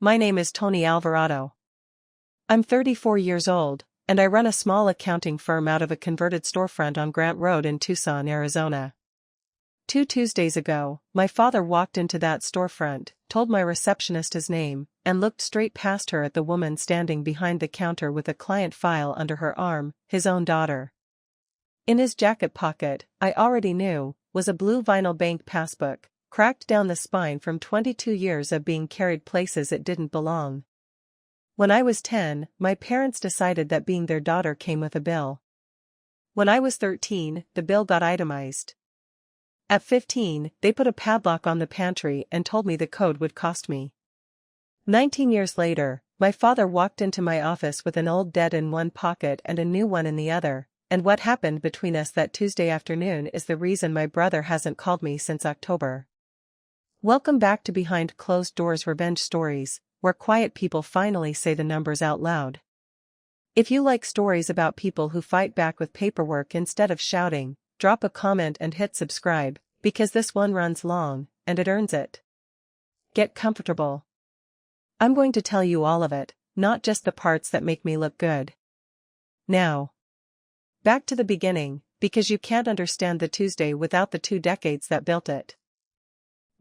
My name is Tony Alvarado. I'm 34 years old, and I run a small accounting firm out of a converted storefront on Grant Road in Tucson, Arizona. 2 Tuesdays ago, my father walked into that storefront, told my receptionist his name, and looked straight past her at the woman standing behind the counter with a client file under her arm, his own daughter. In his jacket pocket, I already knew, was a blue vinyl bank passbook, cracked down the spine from 22 years of being carried places it didn't belong. When I was 10, my parents decided that being their daughter came with a bill. When I was 13, the bill got itemized. At 15, they put a padlock on the pantry and told me the code would cost me. 19 years later, my father walked into my office with an old debt in one pocket and a new one in the other, and what happened between us that Tuesday afternoon is the reason my brother hasn't called me since October. Welcome back to Behind Closed Doors Revenge Stories, where quiet people finally say the numbers out loud. If you like stories about people who fight back with paperwork instead of shouting, drop a comment and hit subscribe, because this one runs long, and it earns it. Get comfortable. I'm going to tell you all of it, not just the parts that make me look good. Now, back to the beginning, because you can't understand the Tuesday without the 2 decades that built it.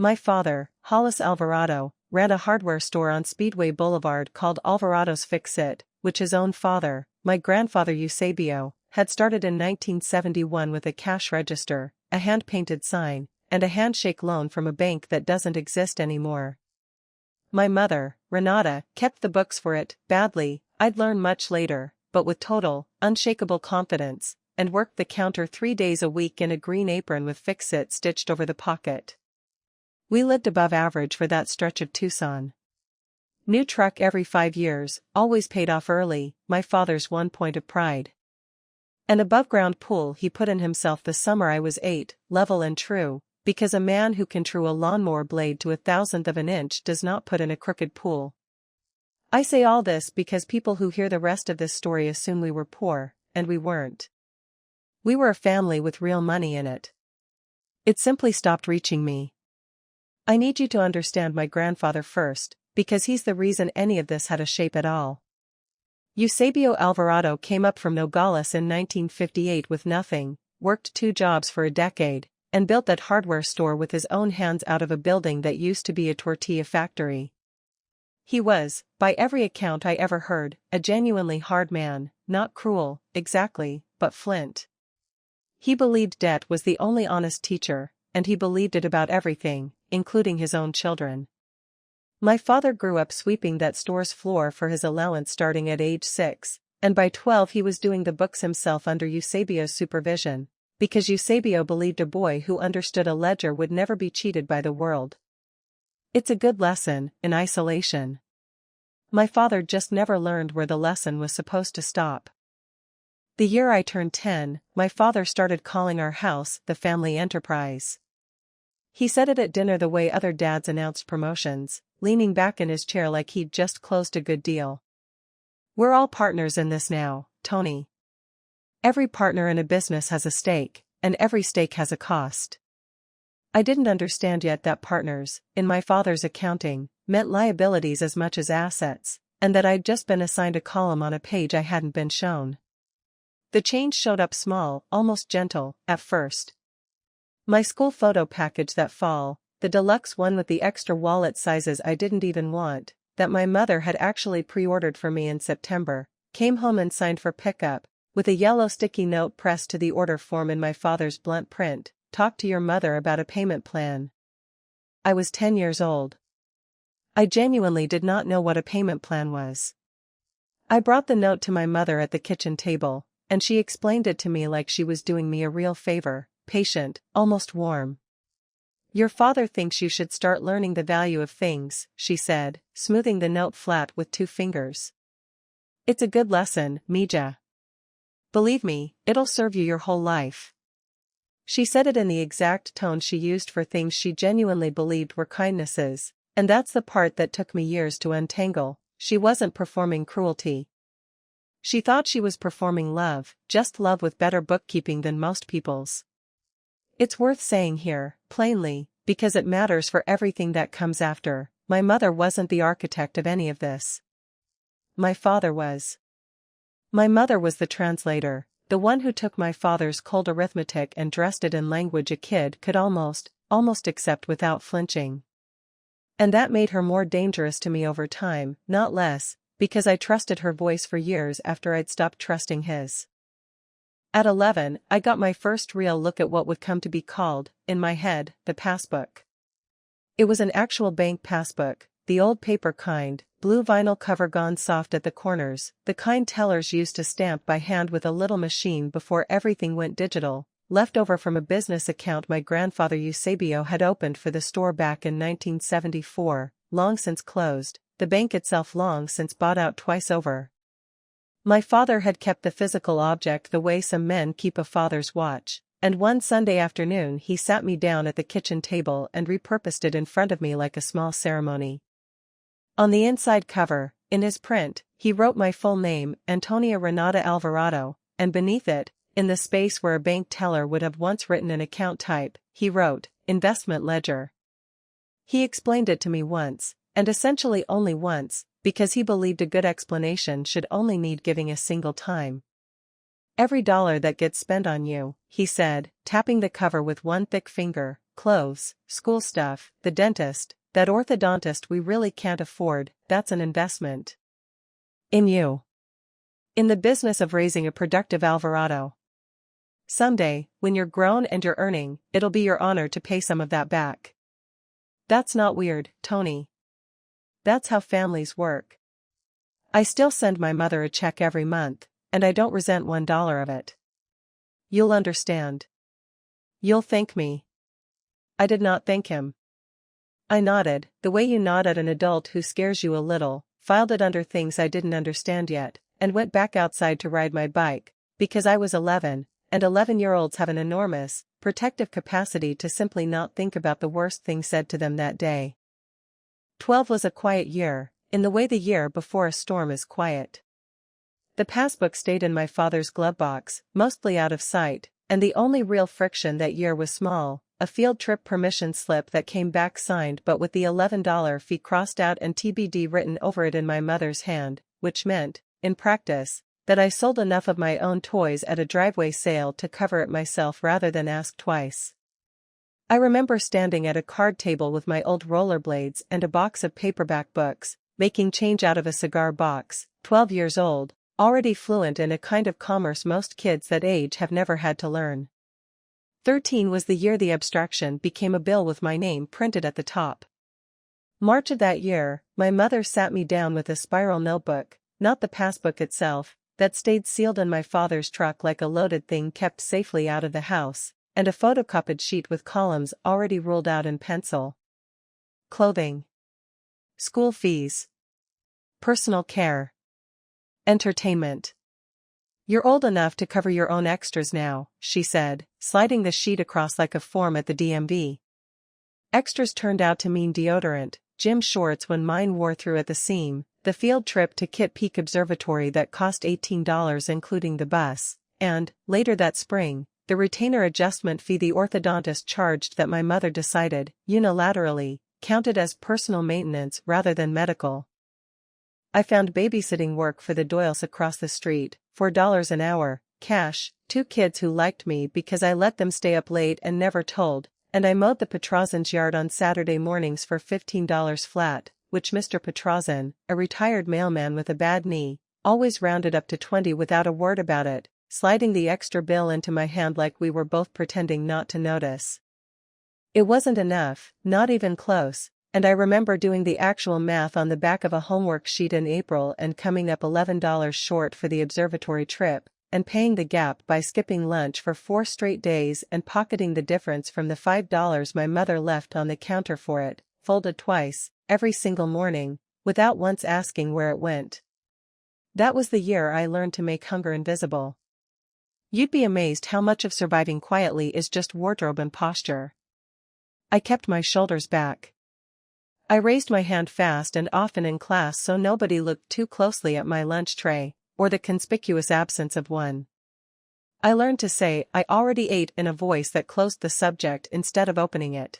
My father, Hollis Alvarado, ran a hardware store on Speedway Boulevard called Alvarado's Fix-It, which his own father, my grandfather Eusebio, had started in 1971 with a cash register, a hand-painted sign, and a handshake loan from a bank that doesn't exist anymore. My mother, Renata, kept the books for it, badly, I'd learn much later, but with total, unshakable confidence, and worked the counter 3 days a week in a green apron with Fix-It stitched over the pocket. We lived above average for that stretch of Tucson. New truck every 5 years, always paid off early, my father's one point of pride. An above-ground pool he put in himself the summer I was 8, level and true, because a man who can true a lawnmower blade to 1/1000th of an inch does not put in a crooked pool. I say all this because people who hear the rest of this story assume we were poor, and we weren't. We were a family with real money in it. It simply stopped reaching me. I need you to understand my grandfather first, because he's the reason any of this had a shape at all. Eusebio Alvarado came up from Nogales in 1958 with nothing, worked 2 jobs for a decade, and built that hardware store with his own hands out of a building that used to be a tortilla factory. He was, by every account I ever heard, a genuinely hard man, not cruel, exactly, but flint. He believed debt was the only honest teacher, and he believed it about everything, including his own children. My father grew up sweeping that store's floor for his allowance starting at age 6, and by 12 he was doing the books himself under Eusebio's supervision, because Eusebio believed a boy who understood a ledger would never be cheated by the world. It's a good lesson, in isolation. My father just never learned where the lesson was supposed to stop. The year I turned 10, my father started calling our house the family enterprise. He said it at dinner the way other dads announced promotions, leaning back in his chair like he'd just closed a good deal. We're all partners in this now, Tony. Every partner in a business has a stake, and every stake has a cost. I didn't understand yet that partners, in my father's accounting, meant liabilities as much as assets, and that I'd just been assigned a column on a page I hadn't been shown. The change showed up small, almost gentle, at first. My school photo package that fall, the deluxe one with the extra wallet sizes I didn't even want, that my mother had actually pre-ordered for me in September, came home and signed for pickup, with a yellow sticky note pressed to the order form in my father's blunt print, "Talk to your mother about a payment plan." I was 10 years old. I genuinely did not know what a payment plan was. I brought the note to my mother at the kitchen table, and she explained it to me like she was doing me a real favor, patient, almost warm. "Your father thinks you should start learning the value of things," she said, smoothing the note flat with 2 fingers. "It's a good lesson, Mija. Believe me, it'll serve you your whole life." She said it in the exact tone she used for things she genuinely believed were kindnesses, and that's the part that took me years to untangle. She wasn't performing cruelty. She thought she was performing love, just love with better bookkeeping than most people's. It's worth saying here, plainly, because it matters for everything that comes after. my mother wasn't the architect of any of this. My father was. My mother was the translator, the one who took my father's cold arithmetic and dressed it in language a kid could almost accept without flinching. And that made her more dangerous to me over time, not less, because I trusted her voice for years after I'd stopped trusting his. At 11, I got my first real look at what would come to be called, in my head, the passbook. It was an actual bank passbook, the old paper kind, blue vinyl cover gone soft at the corners, the kind tellers used to stamp by hand with a little machine before everything went digital, left over from a business account my grandfather Eusebio had opened for the store back in 1974, long since closed, the bank itself long since bought out twice over. My father had kept the physical object the way some men keep a father's watch, and one Sunday afternoon he sat me down at the kitchen table and repurposed it in front of me like a small ceremony. On the inside cover, in his print, he wrote my full name, Antonia Renata Alvarado, and beneath it, in the space where a bank teller would have once written an account type, he wrote, Investment Ledger. He explained it to me once, and essentially only once, because he believed a good explanation should only need giving a single time. Every dollar that gets spent on you, he said, tapping the cover with one thick finger, clothes, school stuff, the dentist, that orthodontist we really can't afford, that's an investment. In you. In the business of raising a productive Alvarado. Someday, when you're grown and you're earning, it'll be your honor to pay some of that back. That's not weird, Tony. That's how families work. I still send my mother a check every month, and I don't resent $1 of it. You'll understand. You'll thank me. I did not thank him. I nodded, the way you nod at an adult who scares you a little, filed it under things I didn't understand yet, and went back outside to ride my bike, because I was 11, and 11-year-olds have an enormous, protective capacity to simply not think about the worst thing said to them that day. 12 was a quiet year, in the way the year before a storm is quiet. The passbook stayed in my father's glove box, mostly out of sight, and the only real friction that year was small, a field trip permission slip that came back signed but with the $11 fee crossed out and TBD written over it in my mother's hand, which meant, in practice, that I sold enough of my own toys at a driveway sale to cover it myself rather than ask twice. I remember standing at a card table with my old rollerblades and a box of paperback books, making change out of a cigar box, 12 years old, already fluent in a kind of commerce most kids that age have never had to learn. 13 was the year the abstraction became a bill with my name printed at the top. March of that year, my mother sat me down with a spiral notebook, not the passbook itself, that stayed sealed in my father's truck like a loaded thing kept safely out of the house, and a photocopied sheet with columns already ruled out in pencil. Clothing. School fees. Personal care. Entertainment. You're old enough to cover your own extras now, she said, sliding the sheet across like a form at the DMV. Extras turned out to mean deodorant, gym shorts when mine wore through at the seam, the field trip to Kitt Peak Observatory that cost $18 including the bus, and, later that spring, the retainer adjustment fee the orthodontist charged that my mother decided, unilaterally, counted as personal maintenance rather than medical. I found babysitting work for the Doyles across the street, $4 an hour, cash, 2 kids who liked me because I let them stay up late and never told, and I mowed the Petrozzen's yard on Saturday mornings for $15 flat, which Mr. Petrozen, a retired mailman with a bad knee, always rounded up to 20 without a word about it, sliding the extra bill into my hand like we were both pretending not to notice. It wasn't enough, not even close, and I remember doing the actual math on the back of a homework sheet in April and coming up $11 short for the observatory trip, and paying the gap by skipping lunch for 4 straight days and pocketing the difference from the $5 my mother left on the counter for it, folded twice, every single morning, without once asking where it went. That was the year I learned to make hunger invisible. You'd be amazed how much of surviving quietly is just wardrobe and posture. I kept my shoulders back. I raised my hand fast and often in class so nobody looked too closely at my lunch tray, or the conspicuous absence of one. I learned to say I already ate in a voice that closed the subject instead of opening it.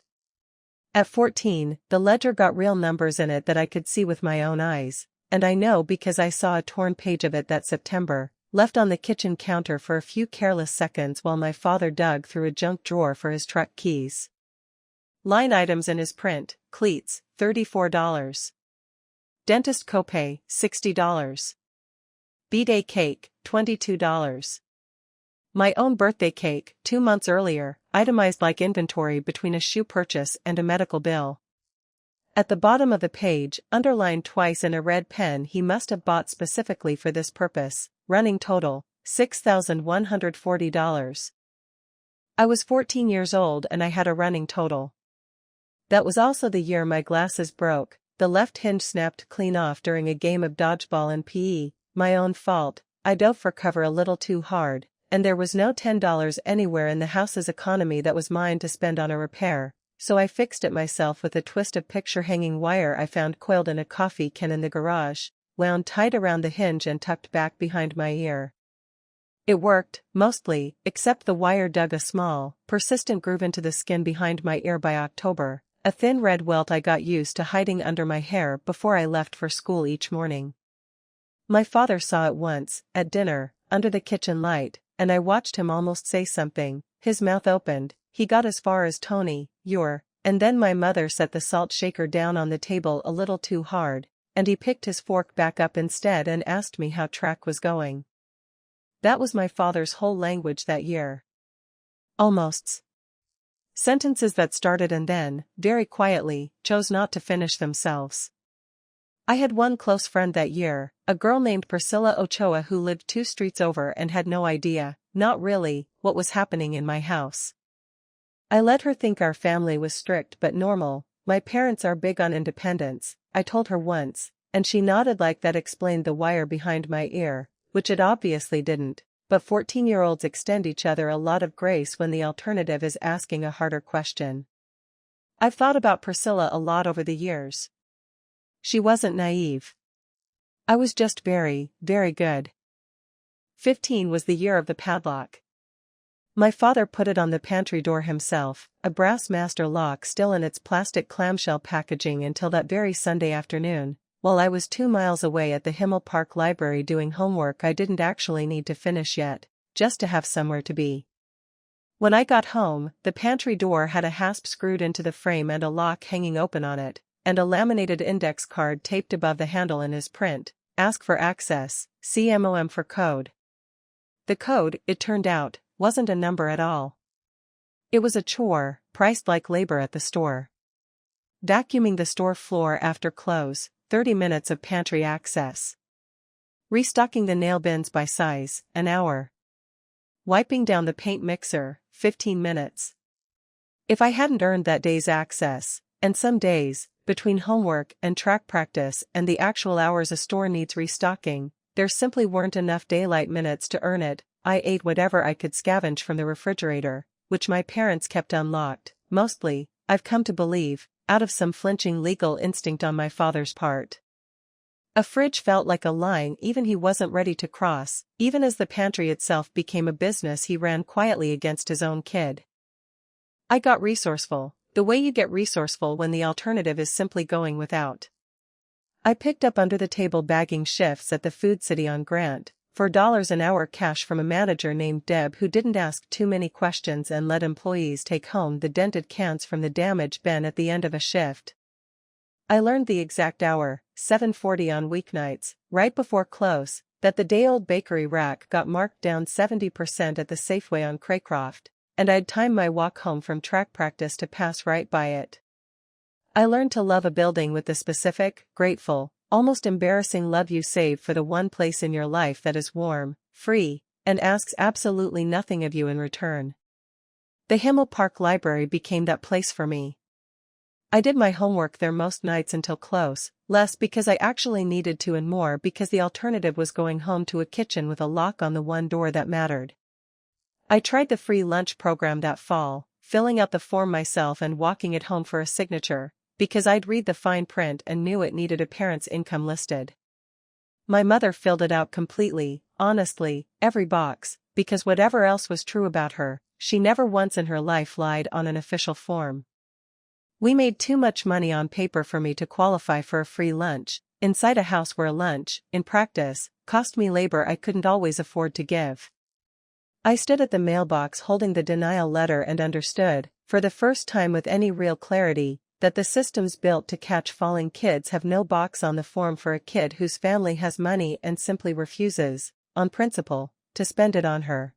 At 14, the ledger got real numbers in it that I could see with my own eyes, and I know because I saw a torn page of it that September, left on the kitchen counter for a few careless seconds while my father dug through a junk drawer for his truck keys. Line items in his print: cleats, $34. Dentist copay, $60. B-day cake, $22. My own birthday cake, 2 months earlier, itemized like inventory between a shoe purchase and a medical bill. At the bottom of the page, underlined twice in a red pen, he must have bought specifically for this purpose, running total, $6,140. I was 14 years old and I had a running total. That was also the year my glasses broke, the left hinge snapped clean off during a game of dodgeball in PE, my own fault. I dove for cover a little too hard, and there was no $10 anywhere in the house's economy that was mine to spend on a repair, so I fixed it myself with a twist of picture-hanging wire I found coiled in a coffee can in the garage, wound tight around the hinge and tucked back behind my ear. It worked, mostly, except the wire dug a small, persistent groove into the skin behind my ear by October, a thin red welt I got used to hiding under my hair before I left for school each morning. My father saw it once, at dinner, under the kitchen light, and I watched him almost say something. His mouth opened, he got as far as "Tony, you're," and then my mother set the salt shaker down on the table a little too hard, and he picked his fork back up instead and asked me how track was going. That was my father's whole language that year. Almosts. Sentences that started and then, very quietly, chose not to finish themselves. I had one close friend that year, a girl named Priscilla Ochoa who lived 2 streets over and had no idea, not really, what was happening in my house. I let her think our family was strict but normal. My parents are big on independence, I told her once, and she nodded like that explained the wire behind my ear, which it obviously didn't, but 14-year-olds extend each other a lot of grace when the alternative is asking a harder question. I've thought about Priscilla a lot over the years. She wasn't naive. I was just very, very good. 15 was the year of the padlock. My father put it on the pantry door himself, a brass master lock still in its plastic clamshell packaging until that very Sunday afternoon, while I was 2 miles away at the Himmel Park Library doing homework I didn't actually need to finish yet, just to have somewhere to be. When I got home, the pantry door had a hasp screwed into the frame and a lock hanging open on it, and a laminated index card taped above the handle in his print: "Ask for access, CMOM for code." The code, it turned out, wasn't a number at all. It was a chore, priced like labor at the store. Vacuuming the store floor after close, 30 minutes of pantry access. Restocking the nail bins by size, an hour. Wiping down the paint mixer, 15 minutes. If I hadn't earned that day's access, and some days, between homework and track practice and the actual hours a store needs restocking, there simply weren't enough daylight minutes to earn it. I ate whatever I could scavenge from the refrigerator, which my parents kept unlocked, mostly, I've come to believe, out of some flinching legal instinct on my father's part. A fridge felt like a line even he wasn't ready to cross, even as the pantry itself became a business he ran quietly against his own kid. I got resourceful, the way you get resourceful when the alternative is simply going without. I picked up under-the-table bagging shifts at the Food City on Grant, for $1 an hour cash from a manager named Deb who didn't ask too many questions and let employees take home the dented cans from the damage bin at the end of a shift. I learned the exact hour, 7:40 on weeknights, right before close, that the day-old bakery rack got marked down 70% at the Safeway on Craycroft, and I'd time my walk home from track practice to pass right by it. I learned to love a building with the specific, grateful, almost embarrassing love you save for the one place in your life that is warm, free, and asks absolutely nothing of you in return. The Himmel Park Library became that place for me. I did my homework there most nights until close, less because I actually needed to and more because the alternative was going home to a kitchen with a lock on the one door that mattered. I tried the free lunch program that fall, filling out the form myself and walking it home for a signature, because I'd read the fine print and knew it needed a parent's income listed. My mother filled it out completely, honestly, every box, because whatever else was true about her, she never once in her life lied on an official form. We made too much money on paper for me to qualify for a free lunch, inside a house where a lunch, in practice, cost me labor I couldn't always afford to give. I stood at the mailbox holding the denial letter and understood, for the first time with any real clarity, that the systems built to catch falling kids have no box on the form for a kid whose family has money and simply refuses, on principle, to spend it on her.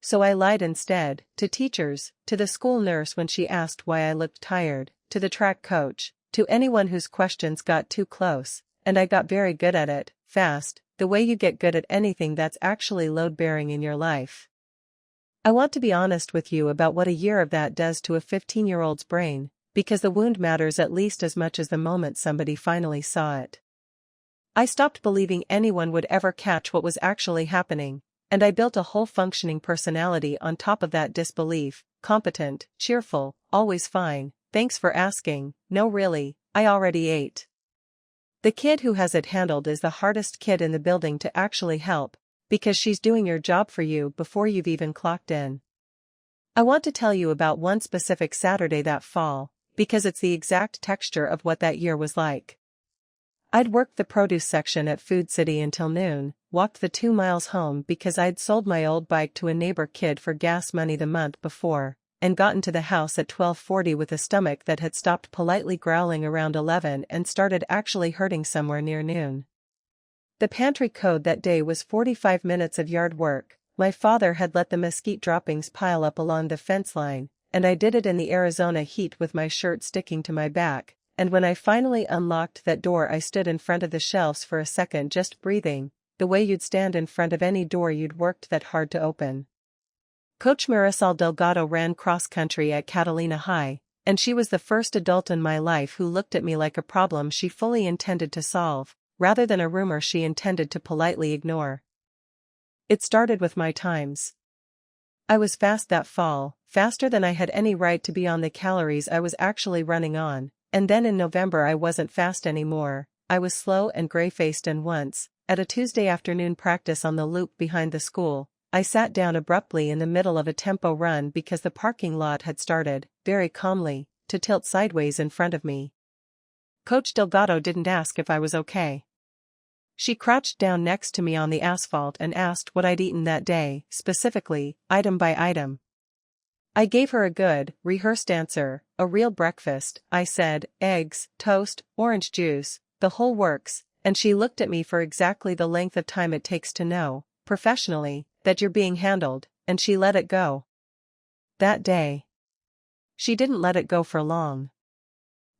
So I lied instead, to teachers, to the school nurse when she asked why I looked tired, to the track coach, to anyone whose questions got too close, and I got very good at it, fast, the way you get good at anything that's actually load-bearing in your life. I want to be honest with you about what a year of that does to a 15-year-old's brain, because the wound matters at least as much as the moment somebody finally saw it. I stopped believing anyone would ever catch what was actually happening, and I built a whole functioning personality on top of that disbelief, competent, cheerful, always fine, thanks for asking, no really, I already ate. The kid who has it handled is the hardest kid in the building to actually help, because she's doing your job for you before you've even clocked in. I want to tell you about one specific Saturday that fall, because it's the exact texture of what that year was like. I'd worked the produce section at Food City until noon, walked the 2 miles home because I'd sold my old bike to a neighbor kid for gas money the month before, and gotten to the house at 12:40 with a stomach that had stopped politely growling around 11 and started actually hurting somewhere near noon. The pantry code that day was 45 minutes of yard work. My father had let the mesquite droppings pile up along the fence line, and I did it in the Arizona heat with my shirt sticking to my back. And when I finally unlocked that door I stood in front of the shelves for a second just breathing, the way you'd stand in front of any door you'd worked that hard to open. Coach Marisol Delgado ran cross-country at Catalina High, and she was the first adult in my life who looked at me like a problem she fully intended to solve, rather than a rumor she intended to politely ignore. It started with my times. I was fast that fall, faster than I had any right to be on the calories I was actually running on. And then in November I wasn't fast anymore, I was slow and gray-faced, and once, at a Tuesday afternoon practice on the loop behind the school, I sat down abruptly in the middle of a tempo run because the parking lot had started, very calmly, to tilt sideways in front of me. Coach Delgado didn't ask if I was okay. She crouched down next to me on the asphalt and asked what I'd eaten that day, specifically, item by item. I gave her a good, rehearsed answer, a real breakfast. I said, eggs, toast, orange juice, the whole works, and she looked at me for exactly the length of time it takes to know, professionally, that you're being handled, and she let it go. That day. She didn't let it go for long.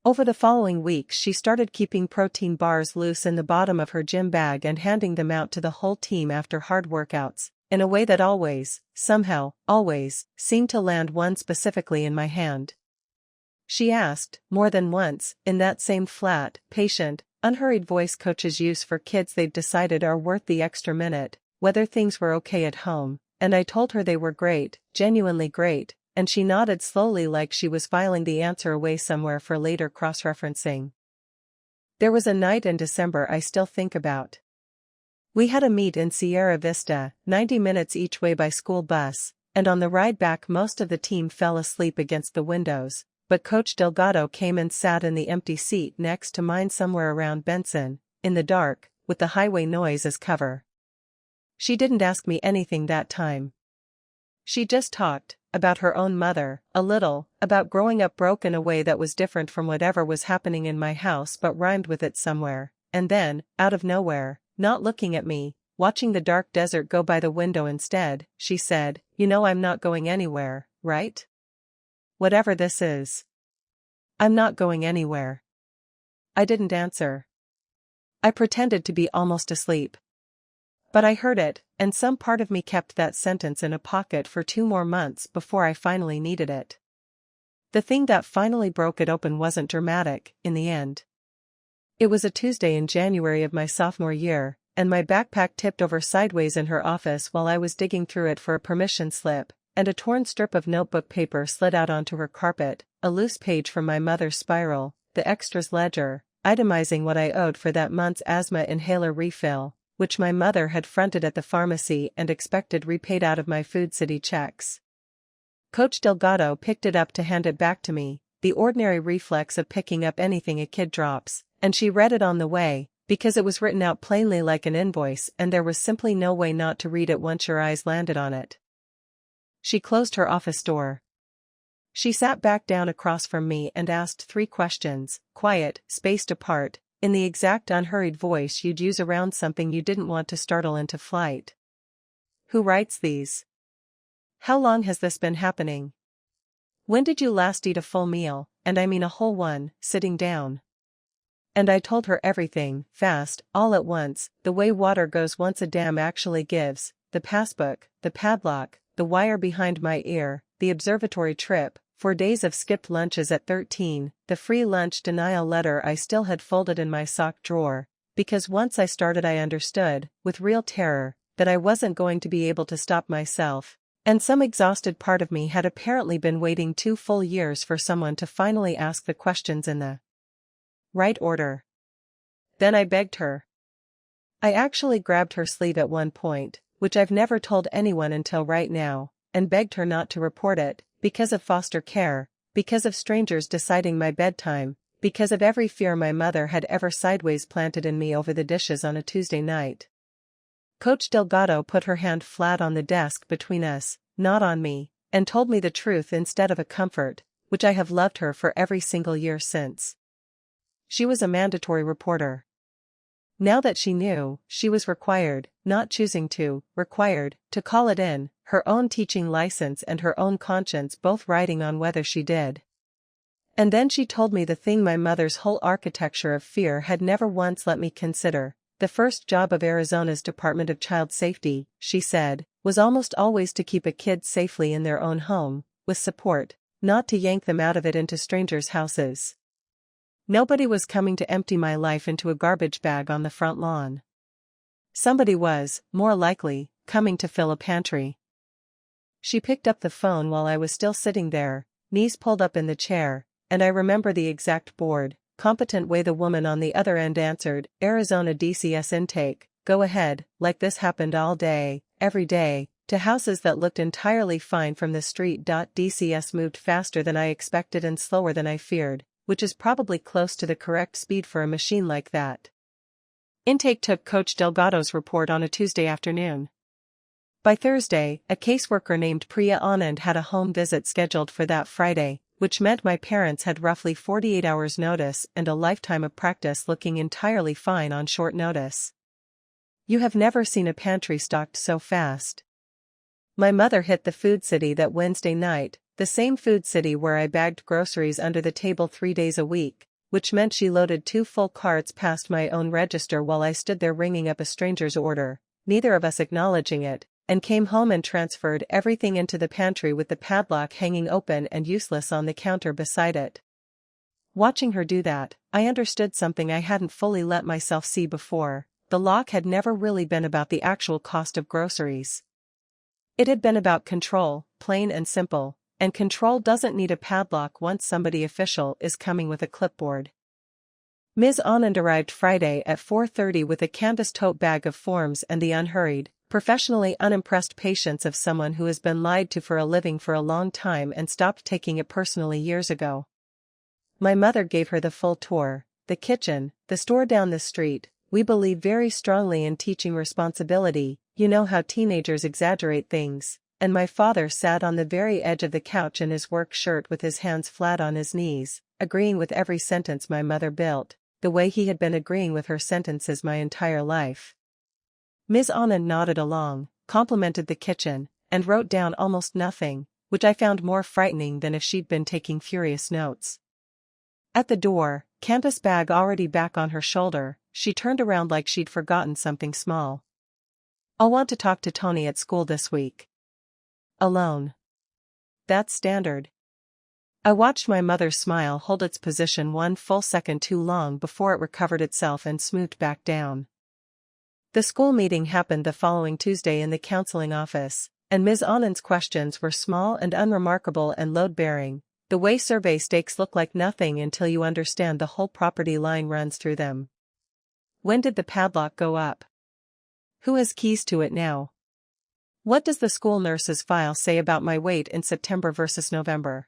Over the following weeks she started keeping protein bars loose in the bottom of her gym bag and handing them out to the whole team after hard workouts, in a way that always, somehow, always, seemed to land one specifically in my hand. She asked, more than once, in that same flat, patient, unhurried voice coaches use for kids they've decided are worth the extra minute, whether things were okay at home, and I told her they were great, genuinely great, and she nodded slowly like she was filing the answer away somewhere for later cross-referencing. There was a night in December I still think about. We had a meet in Sierra Vista, 90 minutes each way by school bus, and on the ride back most of the team fell asleep against the windows, but Coach Delgado came and sat in the empty seat next to mine somewhere around Benson, in the dark, with the highway noise as cover. She didn't ask me anything that time. She just talked, about her own mother, a little, about growing up broke in a way that was different from whatever was happening in my house but rhymed with it somewhere, and then, out of nowhere, not looking at me, watching the dark desert go by the window instead, she said, "You know I'm not going anywhere, right? Whatever this is. I'm not going anywhere." I didn't answer. I pretended to be almost asleep. But I heard it, and some part of me kept that sentence in a pocket for 2 more months before I finally needed it. The thing that finally broke it open wasn't dramatic, in the end. It was a Tuesday in January of my sophomore year, and my backpack tipped over sideways in her office while I was digging through it for a permission slip, and a torn strip of notebook paper slid out onto her carpet, a loose page from my mother's spiral, the extras ledger, itemizing what I owed for that month's asthma inhaler refill, which my mother had fronted at the pharmacy and expected repaid out of my Food City checks. Coach Delgado picked it up to hand it back to me, the ordinary reflex of picking up anything a kid drops, and she read it on the way, because it was written out plainly like an invoice and there was simply no way not to read it once your eyes landed on it. She closed her office door. She sat back down across from me and asked 3 questions, quiet, spaced apart, in the exact unhurried voice you'd use around something you didn't want to startle into flight. Who writes these? How long has this been happening? When did you last eat a full meal, and I mean a whole one, sitting down? And I told her everything, fast, all at once, the way water goes once a dam actually gives, the passbook, the padlock, the wire behind my ear, the observatory trip, 4 days of skipped lunches at 13, the free lunch denial letter I still had folded in my sock drawer, because once I started I understood, with real terror, that I wasn't going to be able to stop myself, and some exhausted part of me had apparently been waiting 2 full years for someone to finally ask the questions in the right order. Then I begged her. I actually grabbed her sleeve at one point, which I've never told anyone until right now, and begged her not to report it, because of foster care, because of strangers deciding my bedtime, because of every fear my mother had ever sideways planted in me over the dishes on a Tuesday night. Coach Delgado put her hand flat on the desk between us, not on me, and told me the truth instead of a comfort, which I have loved her for every single year since. She was a mandatory reporter. Now that she knew, she was required, not choosing to, required, to call it in, her own teaching license and her own conscience both riding on whether she did. And then she told me the thing my mother's whole architecture of fear had never once let me consider. The first job of Arizona's Department of Child Safety, she said, was almost always to keep a kid safely in their own home, with support, not to yank them out of it into strangers' houses. Nobody was coming to empty my life into a garbage bag on the front lawn. Somebody was, more likely, coming to fill a pantry. She picked up the phone while I was still sitting there, knees pulled up in the chair, and I remember the exact bored, competent way the woman on the other end answered, Arizona DCS intake, go ahead, like this happened all day, every day, to houses that looked entirely fine from the street. DCS moved faster than I expected and slower than I feared, which is probably close to the correct speed for a machine like that. Intake took Coach Delgado's report on a Tuesday afternoon. By Thursday, a caseworker named Priya Anand had a home visit scheduled for that Friday, which meant my parents had roughly 48 hours notice and a lifetime of practice looking entirely fine on short notice. You have never seen a pantry stocked so fast. My mother hit the food city that Wednesday night, the same food city where I bagged groceries under the table 3 days a week, which meant she loaded 2 full carts past my own register while I stood there ringing up a stranger's order, neither of us acknowledging it, and came home and transferred everything into the pantry with the padlock hanging open and useless on the counter beside it. Watching her do that, I understood something I hadn't fully let myself see before. The lock had never really been about the actual cost of groceries. It had been about control, plain and simple. And control doesn't need a padlock once somebody official is coming with a clipboard. Ms. Anand arrived Friday at 4:30 with a canvas tote bag of forms and the unhurried, professionally unimpressed patience of someone who has been lied to for a living for a long time and stopped taking it personally years ago. My mother gave her the full tour, the kitchen, the store down the street. We believe very strongly in teaching responsibility, you know how teenagers exaggerate things. And my father sat on the very edge of the couch in his work shirt with his hands flat on his knees, agreeing with every sentence my mother built, the way he had been agreeing with her sentences my entire life. Ms. Anand nodded along, complimented the kitchen, and wrote down almost nothing, which I found more frightening than if she'd been taking furious notes. At the door, canvas bag already back on her shoulder, she turned around like she'd forgotten something small. I'll want to talk to Tony at school this week. Alone. That's standard. I watched my mother's smile hold its position 1 full second too long before it recovered itself and smoothed back down. The school meeting happened the following Tuesday in the counseling office, and Ms. Anand's questions were small and unremarkable and load-bearing, the way survey stakes look like nothing until you understand the whole property line runs through them. When did the padlock go up? Who has keys to it now? What does the school nurse's file say about my weight in September versus November?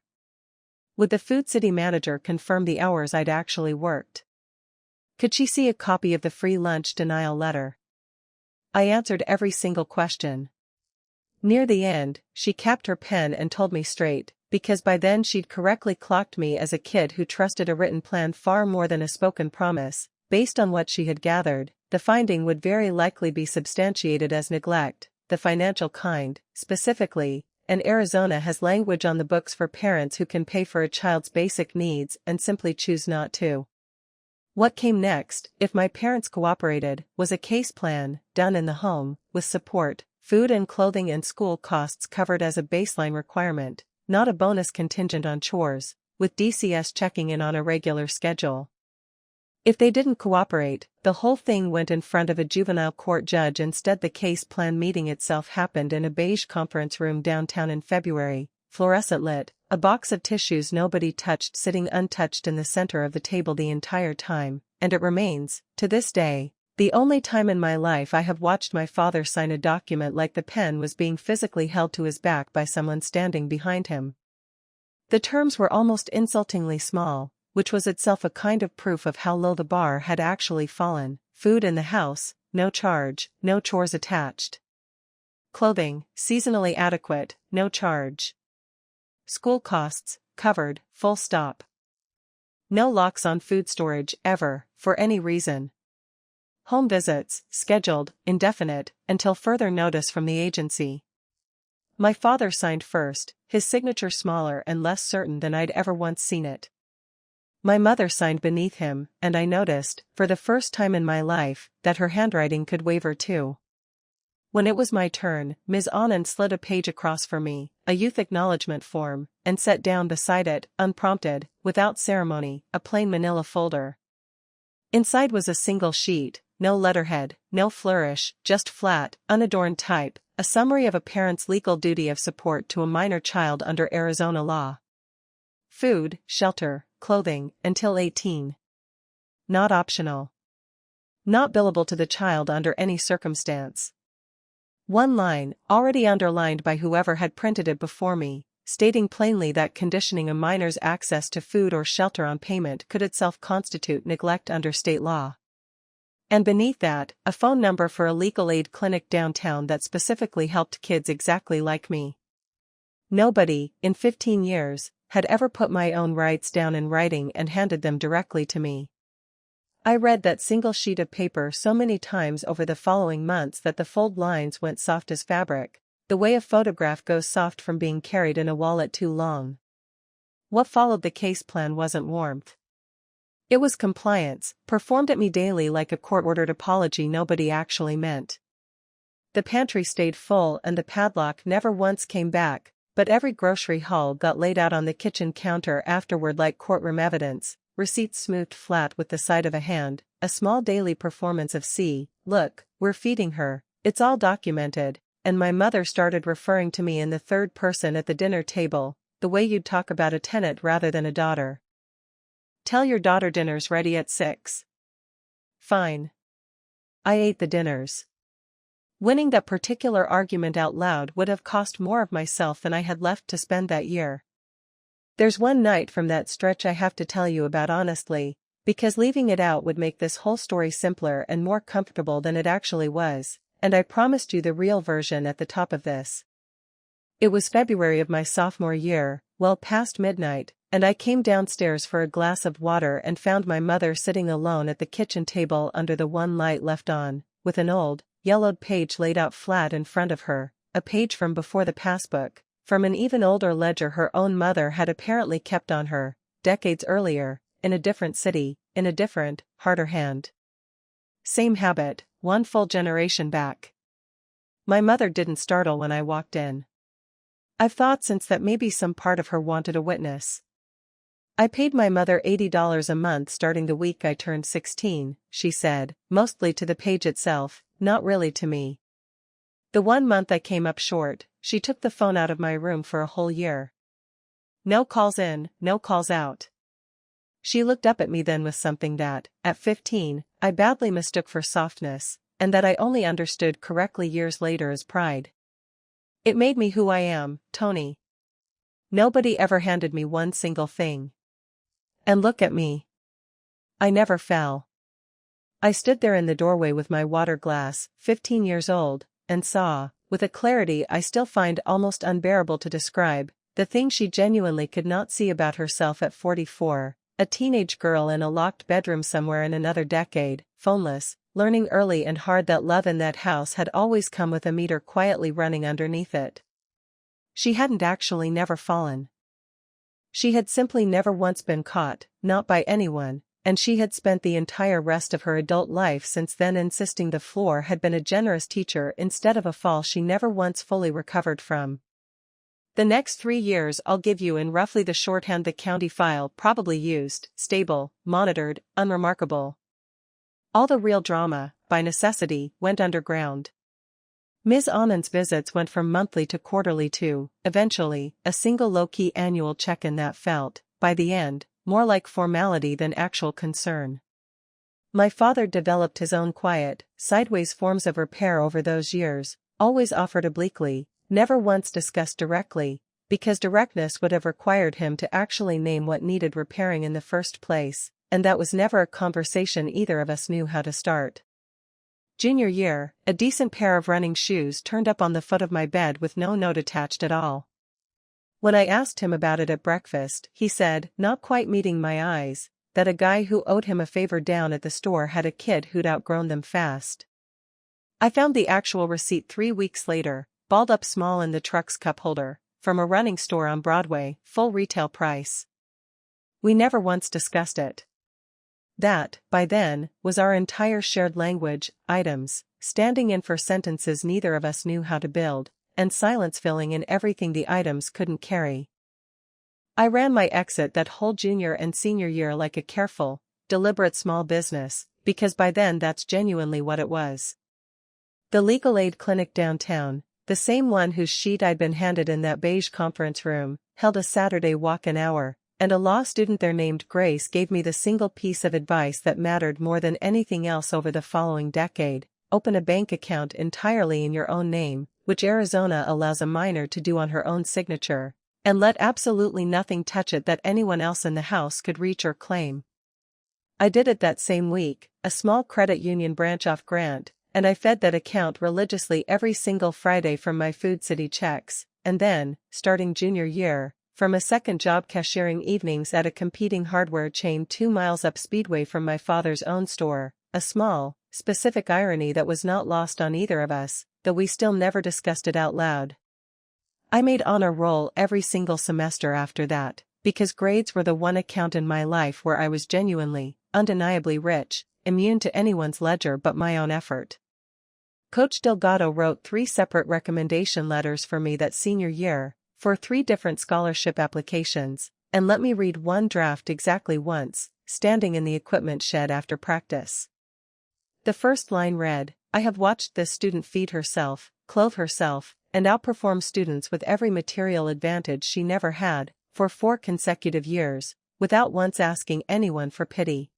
Would the food city manager confirm the hours I'd actually worked? Could she see a copy of the free lunch denial letter? I answered every single question. Near the end, she capped her pen and told me straight, because by then she'd correctly clocked me as a kid who trusted a written plan far more than a spoken promise. Based on what she had gathered, the finding would very likely be substantiated as neglect, the financial kind, specifically, and Arizona has language on the books for parents who can pay for a child's basic needs and simply choose not to. What came next, if my parents cooperated, was a case plan, done in the home, with support, food and clothing and school costs covered as a baseline requirement, not a bonus contingent on chores, with DCS checking in on a regular schedule. If they didn't cooperate, the whole thing went in front of a juvenile court judge. Instead, the case plan meeting itself happened in a beige conference room downtown in February, fluorescent lit, a box of tissues nobody touched sitting untouched in the center of the table the entire time, and it remains, to this day, the only time in my life I have watched my father sign a document like the pen was being physically held to his back by someone standing behind him. The terms were almost insultingly small, which was itself a kind of proof of how low the bar had actually fallen. Food in the house, no charge, no chores attached. Clothing, seasonally adequate, no charge. School costs, covered, full stop. No locks on food storage, ever, for any reason. Home visits, scheduled, indefinite, until further notice from the agency. My father signed first, his signature smaller and less certain than I'd ever once seen it. My mother signed beneath him, and I noticed, for the first time in my life, that her handwriting could waver too. When it was my turn, Ms. Anand slid a page across for me, a youth acknowledgement form, and set down beside it, unprompted, without ceremony, a plain manila folder. Inside was a single sheet, no letterhead, no flourish, just flat, unadorned type, a summary of a parent's legal duty of support to a minor child under Arizona law. Food, shelter, clothing, until 18. Not optional. Not billable to the child under any circumstance. One line, already underlined by whoever had printed it before me, stating plainly that conditioning a minor's access to food or shelter on payment could itself constitute neglect under state law. And beneath that, a phone number for a legal aid clinic downtown that specifically helped kids exactly like me. Nobody, in 15 years, had ever put my own rights down in writing and handed them directly to me. I read that single sheet of paper so many times over the following months that the fold lines went soft as fabric, the way a photograph goes soft from being carried in a wallet too long. What followed the case plan wasn't warmth. It was compliance, performed at me daily like a court-ordered apology nobody actually meant. The pantry stayed full and the padlock never once came back, but every grocery haul got laid out on the kitchen counter afterward like courtroom evidence, receipts smoothed flat with the side of a hand, a small daily performance of "See, look, we're feeding her, it's all documented," and my mother started referring to me in the third person at the dinner table, the way you'd talk about a tenant rather than a daughter. "Tell your daughter dinner's ready at 6. Fine. I ate the dinners. Winning that particular argument out loud would have cost more of myself than I had left to spend that year. There's one night from that stretch I have to tell you about honestly, because leaving it out would make this whole story simpler and more comfortable than it actually was, and I promised you the real version at the top of this. It was February of my sophomore year, well past midnight, and I came downstairs for a glass of water and found my mother sitting alone at the kitchen table under the one light left on, with an old, yellowed page laid out flat in front of her, a page from before the passbook, from an even older ledger her own mother had apparently kept on her, decades earlier, in a different city, in a different, harder hand. Same habit, one full generation back. My mother didn't startle when I walked in. I've thought since that maybe some part of her wanted a witness. I paid my mother $80 a month starting the week I turned 16, she said, mostly to the page itself, not really to me. The 1 month I came up short, she took the phone out of my room for a whole year. No calls in, no calls out. She looked up at me then with something that, at 15, I badly mistook for softness, and that I only understood correctly years later as pride. It made me who I am, Tony. Nobody ever handed me one single thing. And look at me. I never fell. I stood there in the doorway with my water glass, 15 years old, and saw, with a clarity I still find almost unbearable to describe, the thing she genuinely could not see about herself at 44, a teenage girl in a locked bedroom somewhere in another decade, phoneless, learning early and hard that love in that house had always come with a meter quietly running underneath it. She hadn't actually never fallen. She had simply never once been caught, not by anyone, and she had spent the entire rest of her adult life since then insisting the floor had been a generous teacher instead of a fall she never once fully recovered from. The next 3 years I'll give you in roughly the shorthand the county file probably used: stable, monitored, unremarkable. All the real drama, by necessity, went underground. Ms. Anand's visits went from monthly to quarterly to, eventually, a single low-key annual check-in that felt, by the end, more like formality than actual concern. My father developed his own quiet, sideways forms of repair over those years, always offered obliquely, never once discussed directly, because directness would have required him to actually name what needed repairing in the first place, and that was never a conversation either of us knew how to start. Junior year, a decent pair of running shoes turned up on the foot of my bed with no note attached at all. When I asked him about it at breakfast, he said, not quite meeting my eyes, that a guy who owed him a favor down at the store had a kid who'd outgrown them fast. I found the actual receipt 3 weeks later, balled up small in the truck's cup holder, from a running store on Broadway, full retail price. We never once discussed it. That, by then, was our entire shared language, items, standing in for sentences neither of us knew how to build, and silence filling in everything the items couldn't carry. I ran my exit that whole junior and senior year like a careful, deliberate small business, because by then that's genuinely what it was. The legal aid clinic downtown, the same one whose sheet I'd been handed in that beige conference room, held a Saturday walk-in hour, and a law student there named Grace gave me the single piece of advice that mattered more than anything else over the following decade: open a bank account entirely in your own name, which Arizona allows a minor to do on her own signature, and let absolutely nothing touch it that anyone else in the house could reach or claim. I did it that same week, a small credit union branch off Grant, and I fed that account religiously every single Friday from my Food City checks, and then, starting junior year, from a second job cashiering evenings at a competing hardware chain 2 miles up Speedway from my father's own store, a small, specific irony that was not lost on either of us, though we still never discussed it out loud. I made honor roll every single semester after that, because grades were the one account in my life where I was genuinely, undeniably rich, immune to anyone's ledger but my own effort. Coach Delgado wrote 3 separate recommendation letters for me that senior year, for 3 different scholarship applications, and let me read one draft exactly once, standing in the equipment shed after practice. The first line read, "I have watched this student feed herself, clothe herself, and outperform students with every material advantage she never had, for 4 consecutive years, without once asking anyone for pity."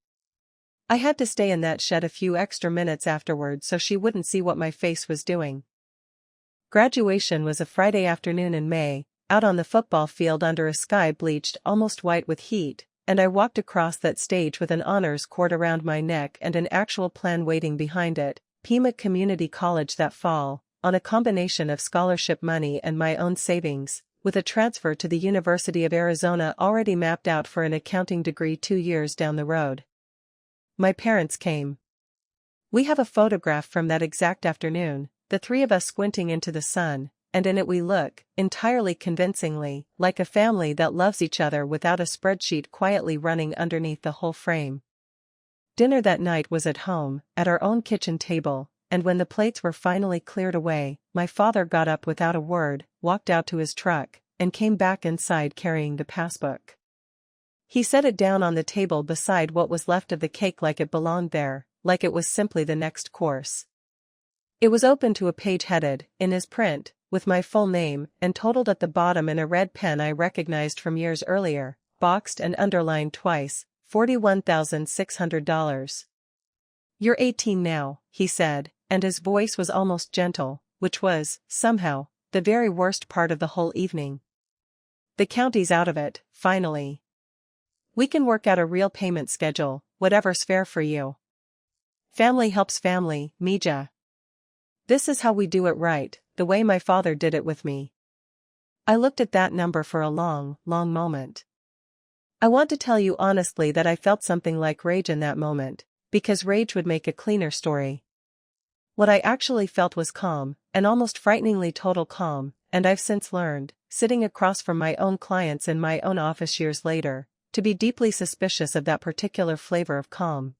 I had to stay in that shed a few extra minutes afterward so she wouldn't see what my face was doing. Graduation was a Friday afternoon in May, out on the football field under a sky bleached almost white with heat, and I walked across that stage with an honors cord around my neck and an actual plan waiting behind it: Pima Community College that fall, on a combination of scholarship money and my own savings, with a transfer to the University of Arizona already mapped out for an accounting degree 2 years down the road. My parents came. We have a photograph from that exact afternoon, the 3 of us squinting into the sun, and in it we look, entirely convincingly, like a family that loves each other without a spreadsheet quietly running underneath the whole frame. Dinner that night was at home, at our own kitchen table, and when the plates were finally cleared away, my father got up without a word, walked out to his truck, and came back inside carrying the passbook. He set it down on the table beside what was left of the cake like it belonged there, like it was simply the next course. It was open to a page headed, in his print, with my full name, and totaled at the bottom in a red pen I recognized from years earlier, boxed and underlined twice, $41,600. "You're 18 now," he said, and his voice was almost gentle, which was, somehow, the very worst part of the whole evening. The county's out of it, finally. We can work out a real payment schedule, whatever's fair for you. Family helps family, Mija. This is how we do it right, the way my father did it with me. I looked at that number for a long, long moment. I want to tell you honestly that I felt something like rage in that moment, because rage would make a cleaner story. What I actually felt was calm, and almost frighteningly total calm, and I've since learned, sitting across from my own clients in my own office years later, to be deeply suspicious of that particular flavor of calm.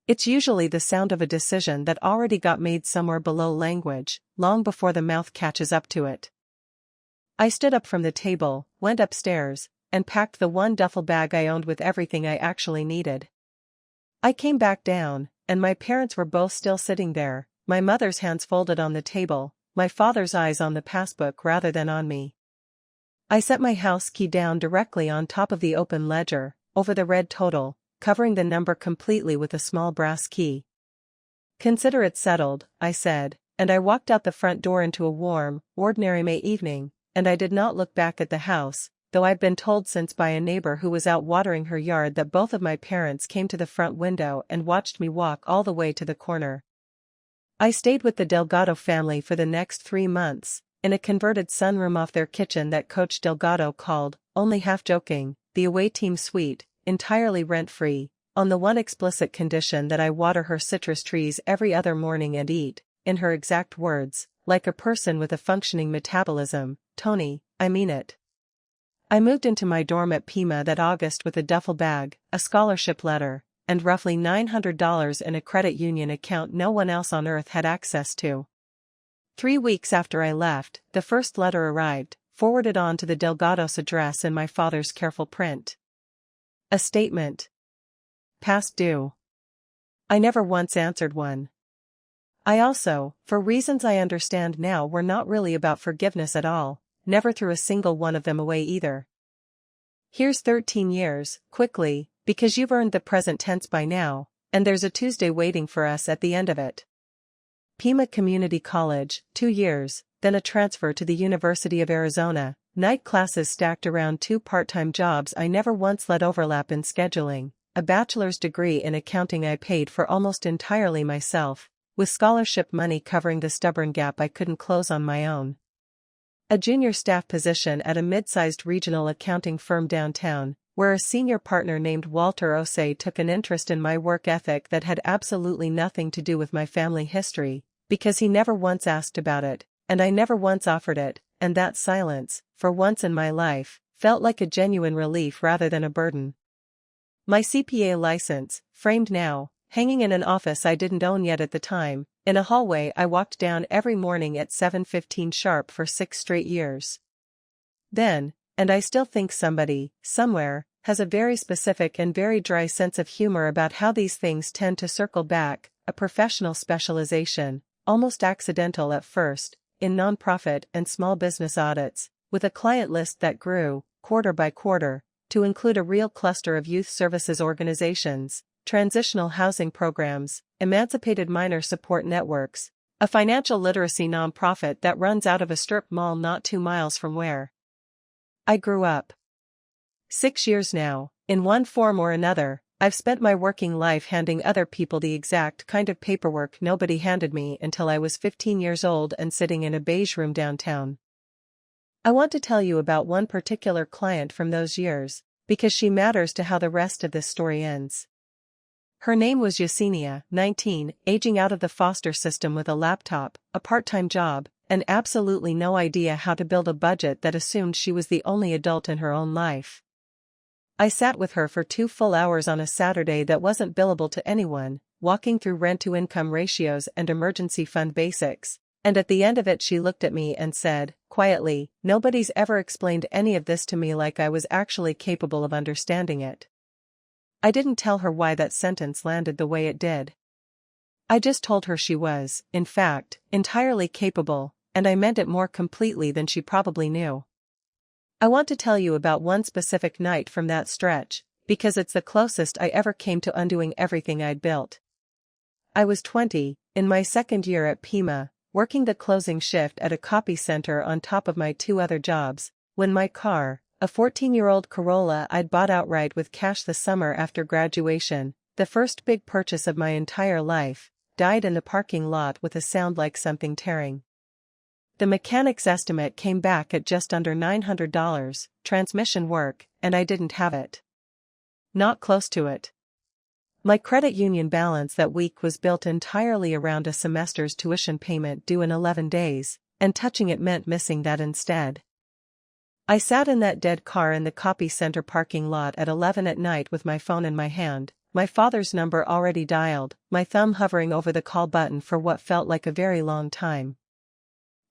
It's usually the sound of a decision that already got made somewhere below language, long before the mouth catches up to it. I stood up from the table, went upstairs, and packed the one duffel bag I owned with everything I actually needed. I came back down, and my parents were both still sitting there, my mother's hands folded on the table, my father's eyes on the passbook rather than on me. I set my house key down directly on top of the open ledger, over the red total, covering the number completely with a small brass key. "Consider it settled," I said, and I walked out the front door into a warm, ordinary May evening, and I did not look back at the house, though I'd been told since by a neighbor who was out watering her yard that both of my parents came to the front window and watched me walk all the way to the corner. I stayed with the Delgado family for the next 3 months, in a converted sunroom off their kitchen that Coach Delgado called, only half joking, the away team suite, entirely rent-free, on the one explicit condition that I water her citrus trees every other morning and eat, in her exact words, like a person with a functioning metabolism. "Tony, I mean it." I moved into my dorm at Pima that August with a duffel bag, a scholarship letter, and roughly $900 in a credit union account no one else on earth had access to. 3 weeks after I left, the first letter arrived, forwarded on to the Delgados address in my father's careful print. A statement. Past due. I never once answered one. I also, for reasons I understand now were not really about forgiveness at all, never threw a single one of them away either. "Here's 13 years, quickly, because you've earned the present tense by now, and there's a Tuesday waiting for us at the end of it. Pima Community College, 2 years, then a transfer to the University of Arizona, night classes stacked around 2 part-time jobs I never once let overlap in scheduling, a bachelor's degree in accounting I paid for almost entirely myself, with scholarship money covering the stubborn gap I couldn't close on my own. A junior staff position at a mid-sized regional accounting firm downtown, where a senior partner named Walter Osei took an interest in my work ethic that had absolutely nothing to do with my family history, because he never once asked about it, and I never once offered it, and that silence, for once in my life, felt like a genuine relief rather than a burden. My CPA license, framed now, hanging in an office I didn't own yet at the time, in a hallway I walked down every morning at 7:15 sharp for 6 straight years. Then, and I still think somebody, somewhere, has a very specific and very dry sense of humor about how these things tend to circle back, a professional specialization, almost accidental at first, in nonprofit and small business audits, with a client list that grew, quarter by quarter, to include a real cluster of youth services organizations, transitional housing programs, emancipated minor support networks, a financial literacy nonprofit that runs out of a strip mall not 2 miles from where I grew up. 6 years now, in one form or another, I've spent my working life handing other people the exact kind of paperwork nobody handed me until I was 15 years old and sitting in a beige room downtown. I want to tell you about one particular client from those years, because she matters to how the rest of this story ends. Her name was Yesenia, 19, aging out of the foster system with a laptop, a part-time job, and absolutely no idea how to build a budget that assumed she was the only adult in her own life. I sat with her for 2 full hours on a Saturday that wasn't billable to anyone, walking through rent-to-income ratios and emergency fund basics, and at the end of it she looked at me and said, quietly, "Nobody's ever explained any of this to me like I was actually capable of understanding it." I didn't tell her why that sentence landed the way it did. I just told her she was, in fact, entirely capable, and I meant it more completely than she probably knew. I want to tell you about one specific night from that stretch, because it's the closest I ever came to undoing everything I'd built. I was 20, in my second year at Pima, working the closing shift at a copy center on top of my 2 other jobs, when my car, a 14-year-old Corolla I'd bought outright with cash the summer after graduation, the first big purchase of my entire life, died in the parking lot with a sound like something tearing. The mechanic's estimate came back at just under $900, transmission work, and I didn't have it. Not close to it. My credit union balance that week was built entirely around a semester's tuition payment due in 11 days, and touching it meant missing that instead. I sat in that dead car in the copy center parking lot at 11 at night with my phone in my hand, my father's number already dialed, my thumb hovering over the call button for what felt like a very long time.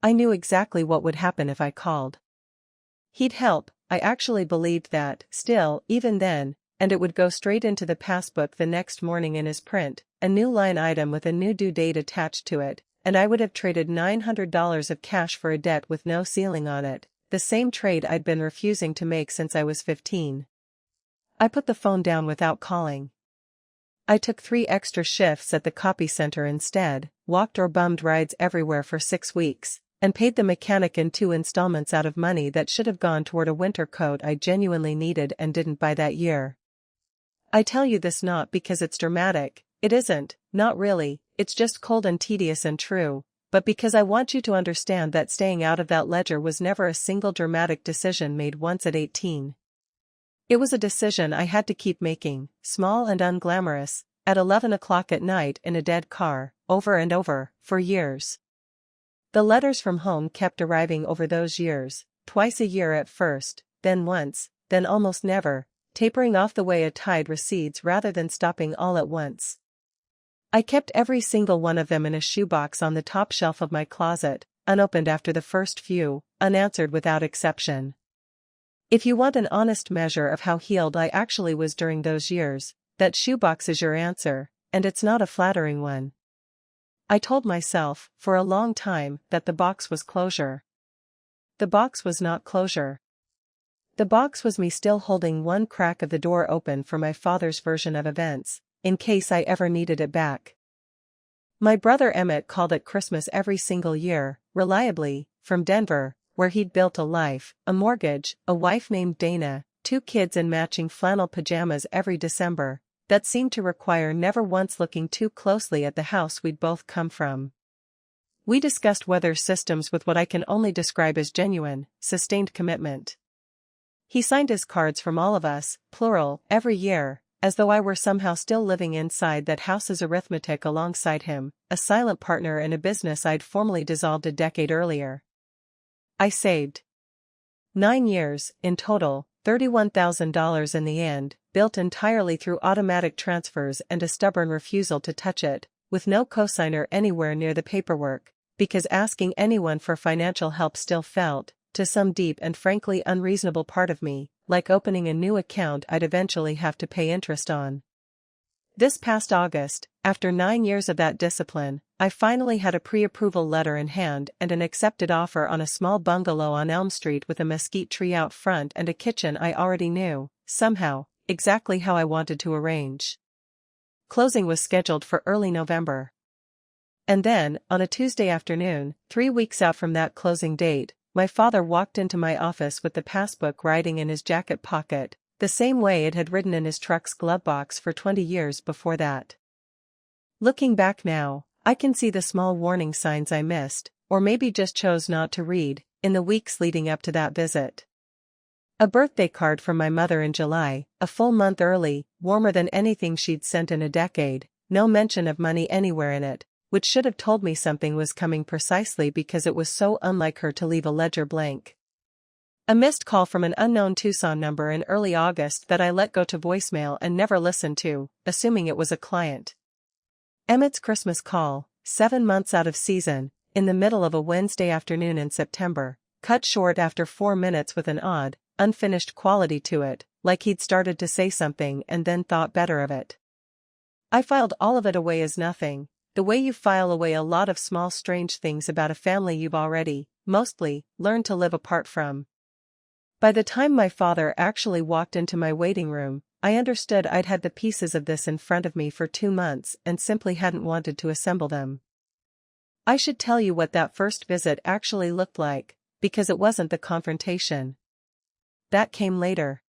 I knew exactly what would happen if I called. He'd help, I actually believed that, still, even then, and it would go straight into the passbook the next morning in his print, a new line item with a new due date attached to it, and I would have traded $900 of cash for a debt with no ceiling on it, the same trade I'd been refusing to make since I was 15. I put the phone down without calling. I took 3 extra shifts at the copy center instead, walked or bummed rides everywhere for 6 weeks, and paid the mechanic in 2 installments out of money that should have gone toward a winter coat I genuinely needed and didn't buy that year. I tell you this not because it's dramatic, it isn't, not really, it's just cold and tedious and true, but because I want you to understand that staying out of that ledger was never a single dramatic decision made once at 18. It was a decision I had to keep making, small and unglamorous, at 11 o'clock at night in a dead car, over and over, for years. The letters from home kept arriving over those years, twice a year at first, then once, then almost never, tapering off the way a tide recedes rather than stopping all at once. I kept every single one of them in a shoebox on the top shelf of my closet, unopened after the first few, unanswered without exception. If you want an honest measure of how healed I actually was during those years, that shoebox is your answer, and it's not a flattering one. I told myself, for a long time, that the box was closure. The box was not closure. The box was me still holding one crack of the door open for my father's version of events, in case I ever needed it back. My brother Emmett called it Christmas every single year, reliably, from Denver, where he'd built a life, a mortgage, a wife named Dana, 2 kids in matching flannel pajamas every December, that seemed to require never once looking too closely at the house we'd both come from. We discussed weather systems with what I can only describe as genuine, sustained commitment. He signed his cards from all of us, plural, every year, as though I were somehow still living inside that house's arithmetic alongside him, a silent partner in a business I'd formally dissolved a decade earlier. I saved 9 years, in total, $31,000 in the end, built entirely through automatic transfers and a stubborn refusal to touch it, with no cosigner anywhere near the paperwork, because asking anyone for financial help still felt, to some deep and frankly unreasonable part of me, like opening a new account I'd eventually have to pay interest on. This past August, after 9 years of that discipline, I finally had a pre-approval letter in hand and an accepted offer on a small bungalow on Elm Street with a mesquite tree out front and a kitchen I already knew, somehow, exactly how I wanted to arrange. Closing was scheduled for early November. And then, on a Tuesday afternoon, 3 weeks out from that closing date, my father walked into my office with the passbook riding in his jacket pocket, the same way it had ridden in his truck's glove box for 20 years before that. Looking back now, I can see the small warning signs I missed, or maybe just chose not to read, in the weeks leading up to that visit. A birthday card from my mother in July, a full month early, warmer than anything she'd sent in a decade, no mention of money anywhere in it, which should have told me something was coming precisely because it was so unlike her to leave a ledger blank. A missed call from an unknown Tucson number in early August that I let go to voicemail and never listened to, assuming it was a client. Emmett's Christmas call, 7 months out of season, in the middle of a Wednesday afternoon in September, cut short after 4 minutes with an odd, unfinished quality to it, like he'd started to say something and then thought better of it. I filed all of it away as nothing, the way you file away a lot of small strange things about a family you've already, mostly, learned to live apart from. By the time my father actually walked into my waiting room, I understood I'd had the pieces of this in front of me for 2 months and simply hadn't wanted to assemble them. I should tell you what that first visit actually looked like, because it wasn't the confrontation. that came later.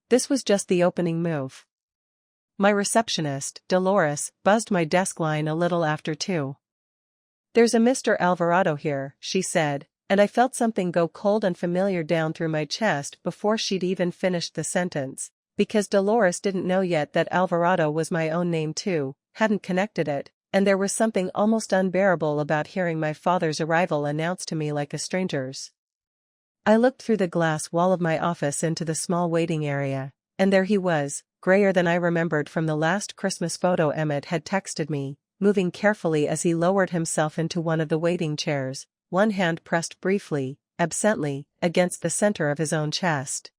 This was just the opening move. My receptionist, Dolores, buzzed my desk line a little after 2. "There's a Mr. Alvarado here," she said, and I felt something go cold and familiar down through my chest before she'd even finished the sentence, because Dolores didn't know yet that Alvarado was my own name too, hadn't connected it, and there was something almost unbearable about hearing my father's arrival announced to me like a stranger's. I looked through the glass wall of my office into the small waiting area, and there he was, grayer than I remembered from the last Christmas photo Emmett had texted me, moving carefully as he lowered himself into one of the waiting chairs, one hand pressed briefly, absently, against the center of his own chest.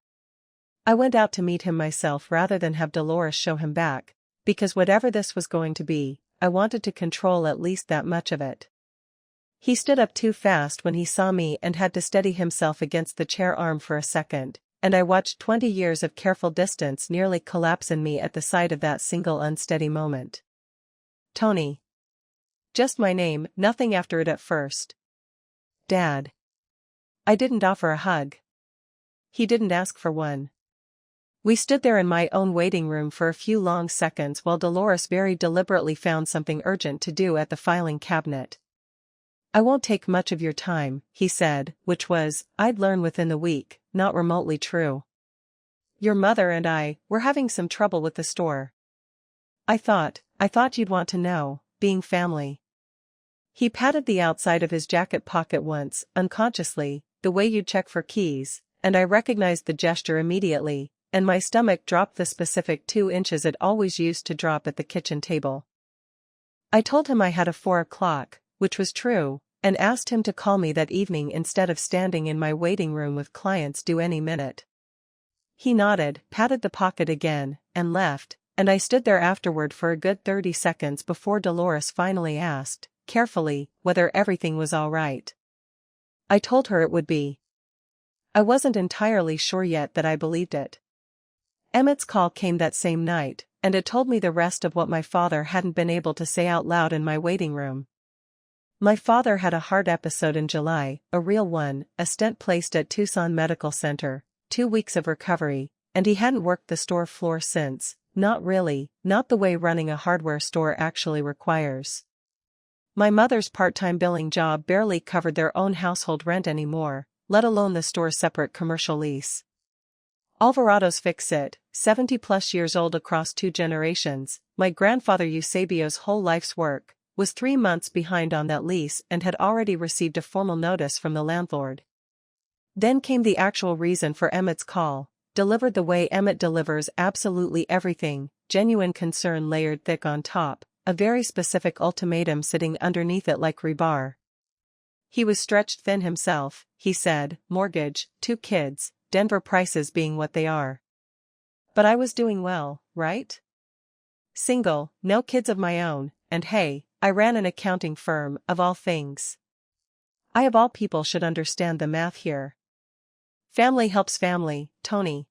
I went out to meet him myself rather than have Dolores show him back, because whatever this was going to be, I wanted to control at least that much of it. He stood up too fast when he saw me and had to steady himself against the chair arm for a second, and I watched 20 years of careful distance nearly collapse in me at the sight of that single unsteady moment. Tony. Just my name, nothing after it at first. Dad. I didn't offer a hug. He didn't ask for one. We stood there in my own waiting room for a few long seconds while Dolores very deliberately found something urgent to do at the filing cabinet. "I won't take much of your time," he said, which was, I'd learn within the week, not remotely true. "Your mother and I, we're having some trouble with the store. I thought you'd want to know, being family." He patted the outside of his jacket pocket once, unconsciously, the way you'd check for keys, and I recognized the gesture immediately, and my stomach dropped the specific 2 inches it always used to drop at the kitchen table. I told him I had a 4 o'clock, which was true, and asked him to call me that evening instead of standing in my waiting room with clients due any minute. He nodded, patted the pocket again, and left, and I stood there afterward for a good 30 seconds before Dolores finally asked, carefully, whether everything was all right. I told her it would be. I wasn't entirely sure yet that I believed it. Emmett's call came that same night, and it told me the rest of what my father hadn't been able to say out loud in my waiting room. My father had a heart episode in July, a real one, a stent placed at Tucson Medical Center, 2 weeks of recovery, and he hadn't worked the store floor since, not really, not the way running a hardware store actually requires. My mother's part-time billing job barely covered their own household rent anymore, let alone the store's separate commercial lease. Alvarado's fix-it, 70-plus years old across 2 generations, my grandfather Eusebio's whole life's work, was 3 months behind on that lease and had already received a formal notice from the landlord. Then came the actual reason for Emmett's call, delivered the way Emmett delivers absolutely everything, genuine concern layered thick on top, a very specific ultimatum sitting underneath it like rebar. He was stretched thin himself, he said, mortgage, 2 kids, Denver prices being what they are. But I was doing well, right? Single, no kids of my own, and hey, I ran an accounting firm, of all things. I of all people should understand the math here. Family helps family, Tony.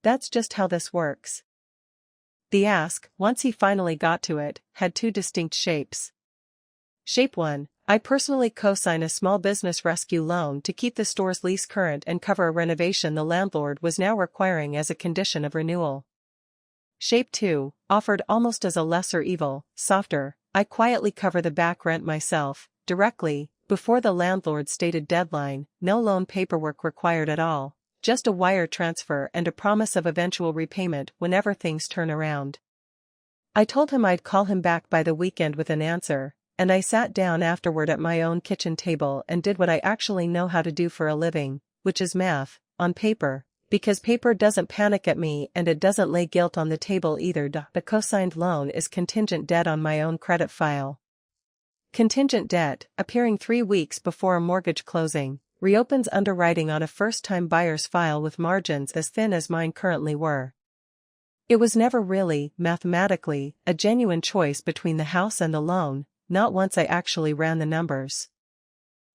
That's just how this works. The ask, once he finally got to it, had 2 distinct shapes. Shape 1, I personally co-sign a small business rescue loan to keep the store's lease current and cover a renovation the landlord was now requiring as a condition of renewal. Shape 2, offered almost as a lesser evil, softer, I quietly cover the back rent myself, directly, before the landlord's stated deadline, no loan paperwork required at all, just a wire transfer and a promise of eventual repayment whenever things turn around. I told him I'd call him back by the weekend with an answer, and I sat down afterward at my own kitchen table and did what I actually know how to do for a living, which is math, on paper, because paper doesn't panic at me and it doesn't lay guilt on the table either. The co-signed loan is contingent debt on my own credit file. Contingent debt, appearing 3 weeks before a mortgage closing, reopens underwriting on a first-time buyer's file with margins as thin as mine currently were. It was never really, mathematically, a genuine choice between the house and the loan, not once I actually ran the numbers.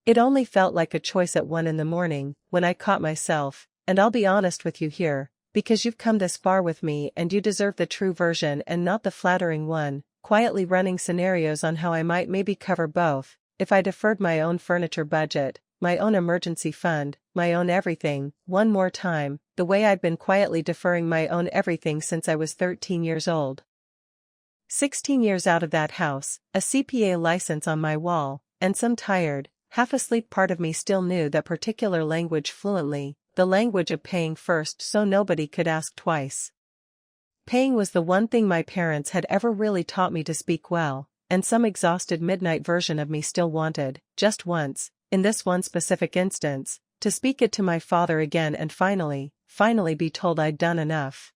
It only felt like a choice at 1 in the morning, when I caught myself, and I'll be honest with you here, because you've come this far with me and you deserve the true version and not the flattering one, quietly running scenarios on how I might maybe cover both, if I deferred my own furniture budget, my own emergency fund, my own everything, one more time, the way I'd been quietly deferring my own everything since I was 13 years old. 16 years out of that house, a CPA license on my wall, and some tired, half-asleep part of me still knew that particular language fluently, the language of paying first so nobody could ask twice. Paying was the one thing my parents had ever really taught me to speak well, and some exhausted midnight version of me still wanted, just once, in this one specific instance, to speak it to my father again and finally be told I'd done enough.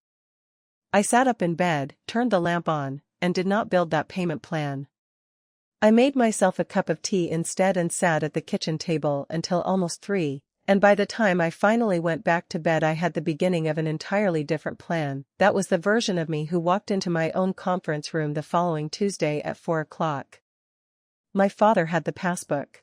I sat up in bed, turned the lamp on, and did not build that payment plan. I made myself a cup of tea instead and sat at the kitchen table until almost 3, and by the time I finally went back to bed I had the beginning of an entirely different plan. That was the version of me who walked into my own conference room the following Tuesday at 4 o'clock. My father had the passbook.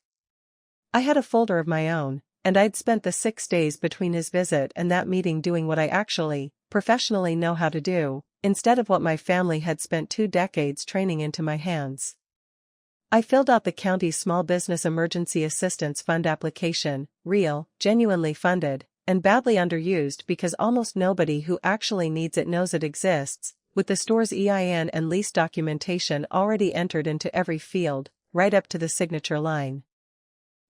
I had a folder of my own, and I'd spent the 6 days between his visit and that meeting doing what I actually, professionally know how to do, instead of what my family had spent 2 decades training into my hands. I filled out the county's Small Business Emergency Assistance Fund application, real, genuinely funded, and badly underused because almost nobody who actually needs it knows it exists, with the store's EIN and lease documentation already entered into every field, right up to the signature line.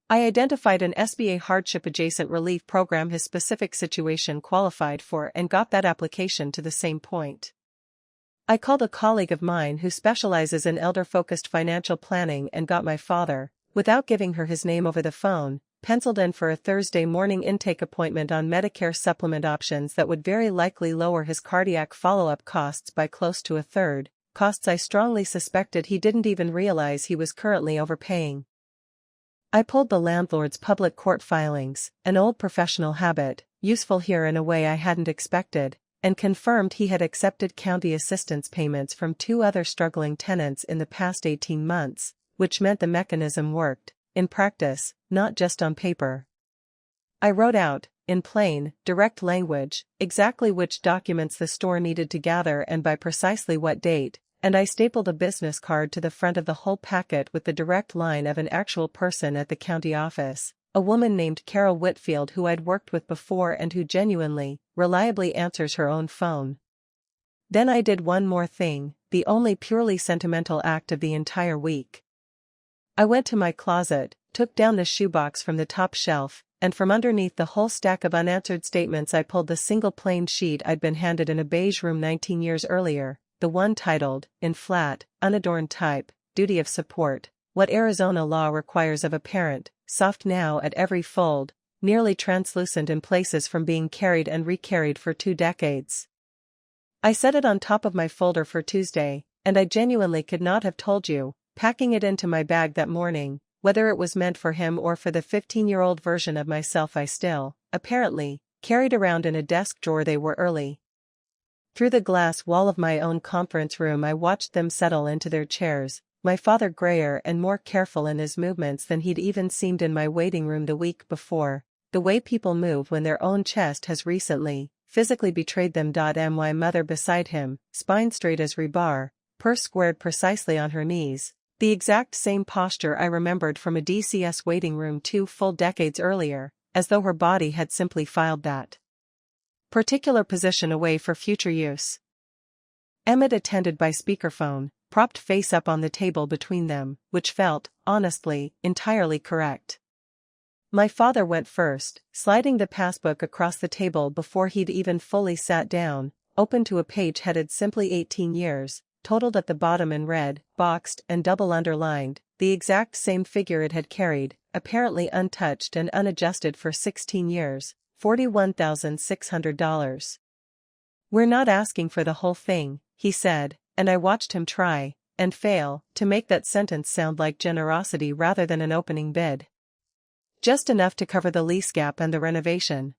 I identified an SBA hardship adjacent relief program his specific situation qualified for and got that application to the same point. I called a colleague of mine who specializes in elder-focused financial planning and got my father, without giving her his name over the phone, penciled in for a Thursday morning intake appointment on Medicare supplement options that would very likely lower his cardiac follow-up costs by close to a third, costs I strongly suspected he didn't even realize he was currently overpaying. I pulled the landlord's public court filings, an old professional habit, useful here in a way I hadn't expected, and confirmed he had accepted county assistance payments from 2 other struggling tenants in the past 18 months, which meant the mechanism worked, in practice, not just on paper. I wrote out, in plain, direct language, exactly which documents the store needed to gather and by precisely what date, and I stapled a business card to the front of the whole packet with the direct line of an actual person at the county office, a woman named Carol Whitfield who I'd worked with before and who genuinely, reliably answers her own phone. Then I did one more thing, the only purely sentimental act of the entire week. I went to my closet, took down the shoebox from the top shelf, and from underneath the whole stack of unanswered statements I pulled the single plain sheet I'd been handed in a beige room 19 years earlier, the one titled, in flat, unadorned type, Duty of Support, What Arizona Law Requires of a Parent, soft now at every fold, nearly translucent in places from being carried and recarried for 2 decades. I set it on top of my folder for Tuesday, and I genuinely could not have told you, packing it into my bag that morning, whether it was meant for him or for the 15-year-old version of myself I still, apparently, carried around in a desk drawer. They were early. Through the glass wall of my own conference room I watched them settle into their chairs, my father grayer and more careful in his movements than he'd even seemed in my waiting room the week before, the way people move when their own chest has recently, physically betrayed them. My mother beside him, spine straight as rebar, purse squared precisely on her knees, the exact same posture I remembered from a DCS waiting room 2 full decades earlier, as though her body had simply filed that particular position away for future use. Emmett attended by speakerphone, propped face up on the table between them, which felt, honestly, entirely correct. My father went first, sliding the passbook across the table before he'd even fully sat down, open to a page headed simply 18 years, totaled at the bottom in red, boxed and double underlined, the exact same figure it had carried, apparently untouched and unadjusted for 16 years, $41,600. We're not asking for the whole thing, he said, and I watched him try, and fail, to make that sentence sound like generosity rather than an opening bid. Just enough to cover the lease gap and the renovation.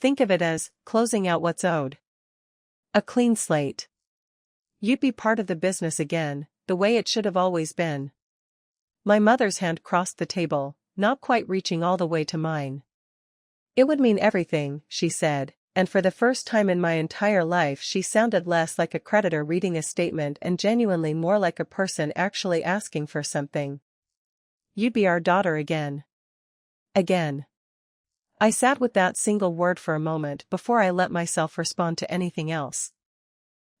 Think of it as closing out what's owed. A clean slate. You'd be part of the business again, the way it should have always been. My mother's hand crossed the table, not quite reaching all the way to mine. It would mean everything, she said, and for the first time in my entire life she sounded less like a creditor reading a statement and genuinely more like a person actually asking for something. You'd be our daughter again. Again. I sat with that single word for a moment before I let myself respond to anything else.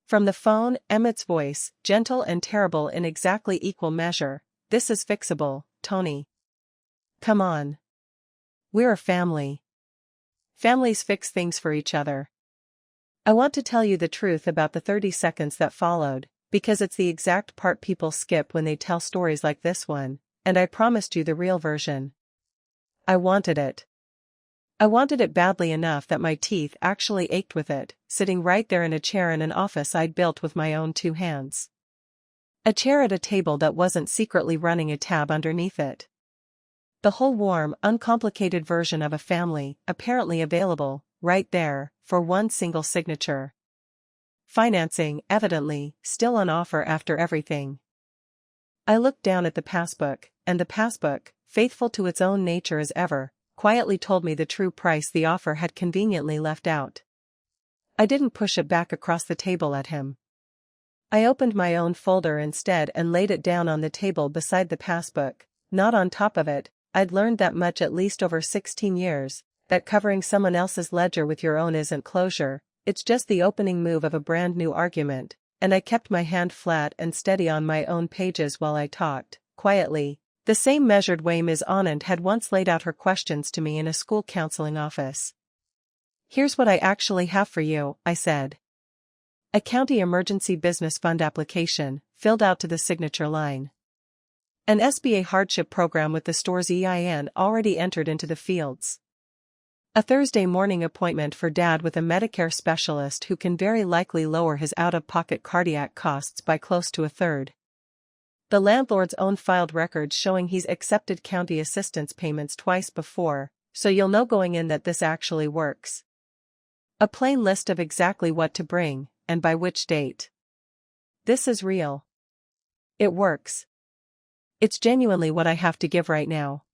From the phone, Emmett's voice, gentle and terrible in exactly equal measure. "This is fixable, Tony. Come on. We're a family. Families fix things for each other." I want to tell you the truth about the 30 seconds that followed, because it's the exact part people skip when they tell stories like this one, and I promised you the real version. I wanted it. I wanted it badly enough that my teeth actually ached with it, sitting right there in a chair in an office I'd built with my own 2 hands. A chair at a table that wasn't secretly running a tab underneath it. The whole warm, uncomplicated version of a family, apparently available, right there, for one single signature. Financing, evidently, still on offer after everything. I looked down at the passbook, and the passbook, faithful to its own nature as ever, quietly told me the true price the offer had conveniently left out. I didn't push it back across the table at him. I opened my own folder instead and laid it down on the table beside the passbook, not on top of it. I'd learned that much at least over 16 years, that covering someone else's ledger with your own isn't closure, it's just the opening move of a brand new argument, and I kept my hand flat and steady on my own pages while I talked, quietly, the same measured way Ms. Anand had once laid out her questions to me in a school counseling office. "Here's what I actually have for you," I said. A county emergency business fund application, filled out to the signature line. An SBA hardship program with the store's EIN already entered into the fields. A Thursday morning appointment for Dad with a Medicare specialist who can very likely lower his out-of-pocket cardiac costs by close to a third. The landlord's own filed records showing he's accepted county assistance payments twice before, so you'll know going in that this actually works. A plain list of exactly what to bring, and by which date. This is real. It works. It's genuinely what I have to give right now.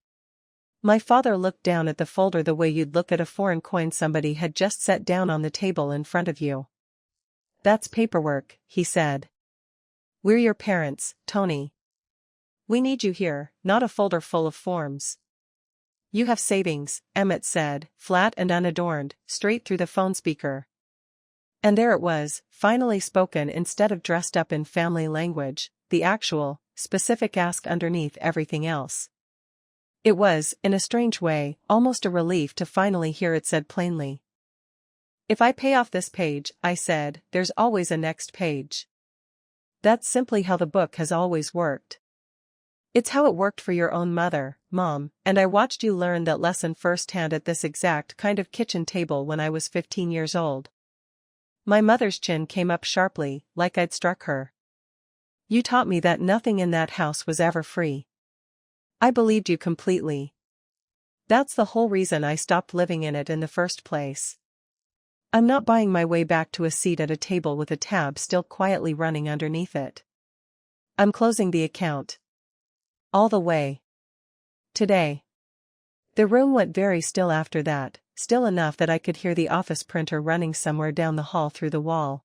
My father looked down at the folder the way you'd look at a foreign coin somebody had just set down on the table in front of you. "That's paperwork," he said. "We're your parents, Tony. We need you here, not a folder full of forms." "You have savings," Emmett said, flat and unadorned, straight through the phone speaker. And there it was, finally spoken instead of dressed up in family language, the actual, specific ask underneath everything else. It was, in a strange way, almost a relief to finally hear it said plainly. "If I pay off this page," I said, "there's always a next page. That's simply how the book has always worked. It's how it worked for your own mother, Mom, and I watched you learn that lesson firsthand at this exact kind of kitchen table when I was 15 years old." My mother's chin came up sharply, like I'd struck her. "You taught me that nothing in that house was ever free. I believed you completely. That's the whole reason I stopped living in it in the first place. I'm not buying my way back to a seat at a table with a tab still quietly running underneath it. I'm closing the account. All the way. Today." The room went very still after that, still enough that I could hear the office printer running somewhere down the hall through the wall.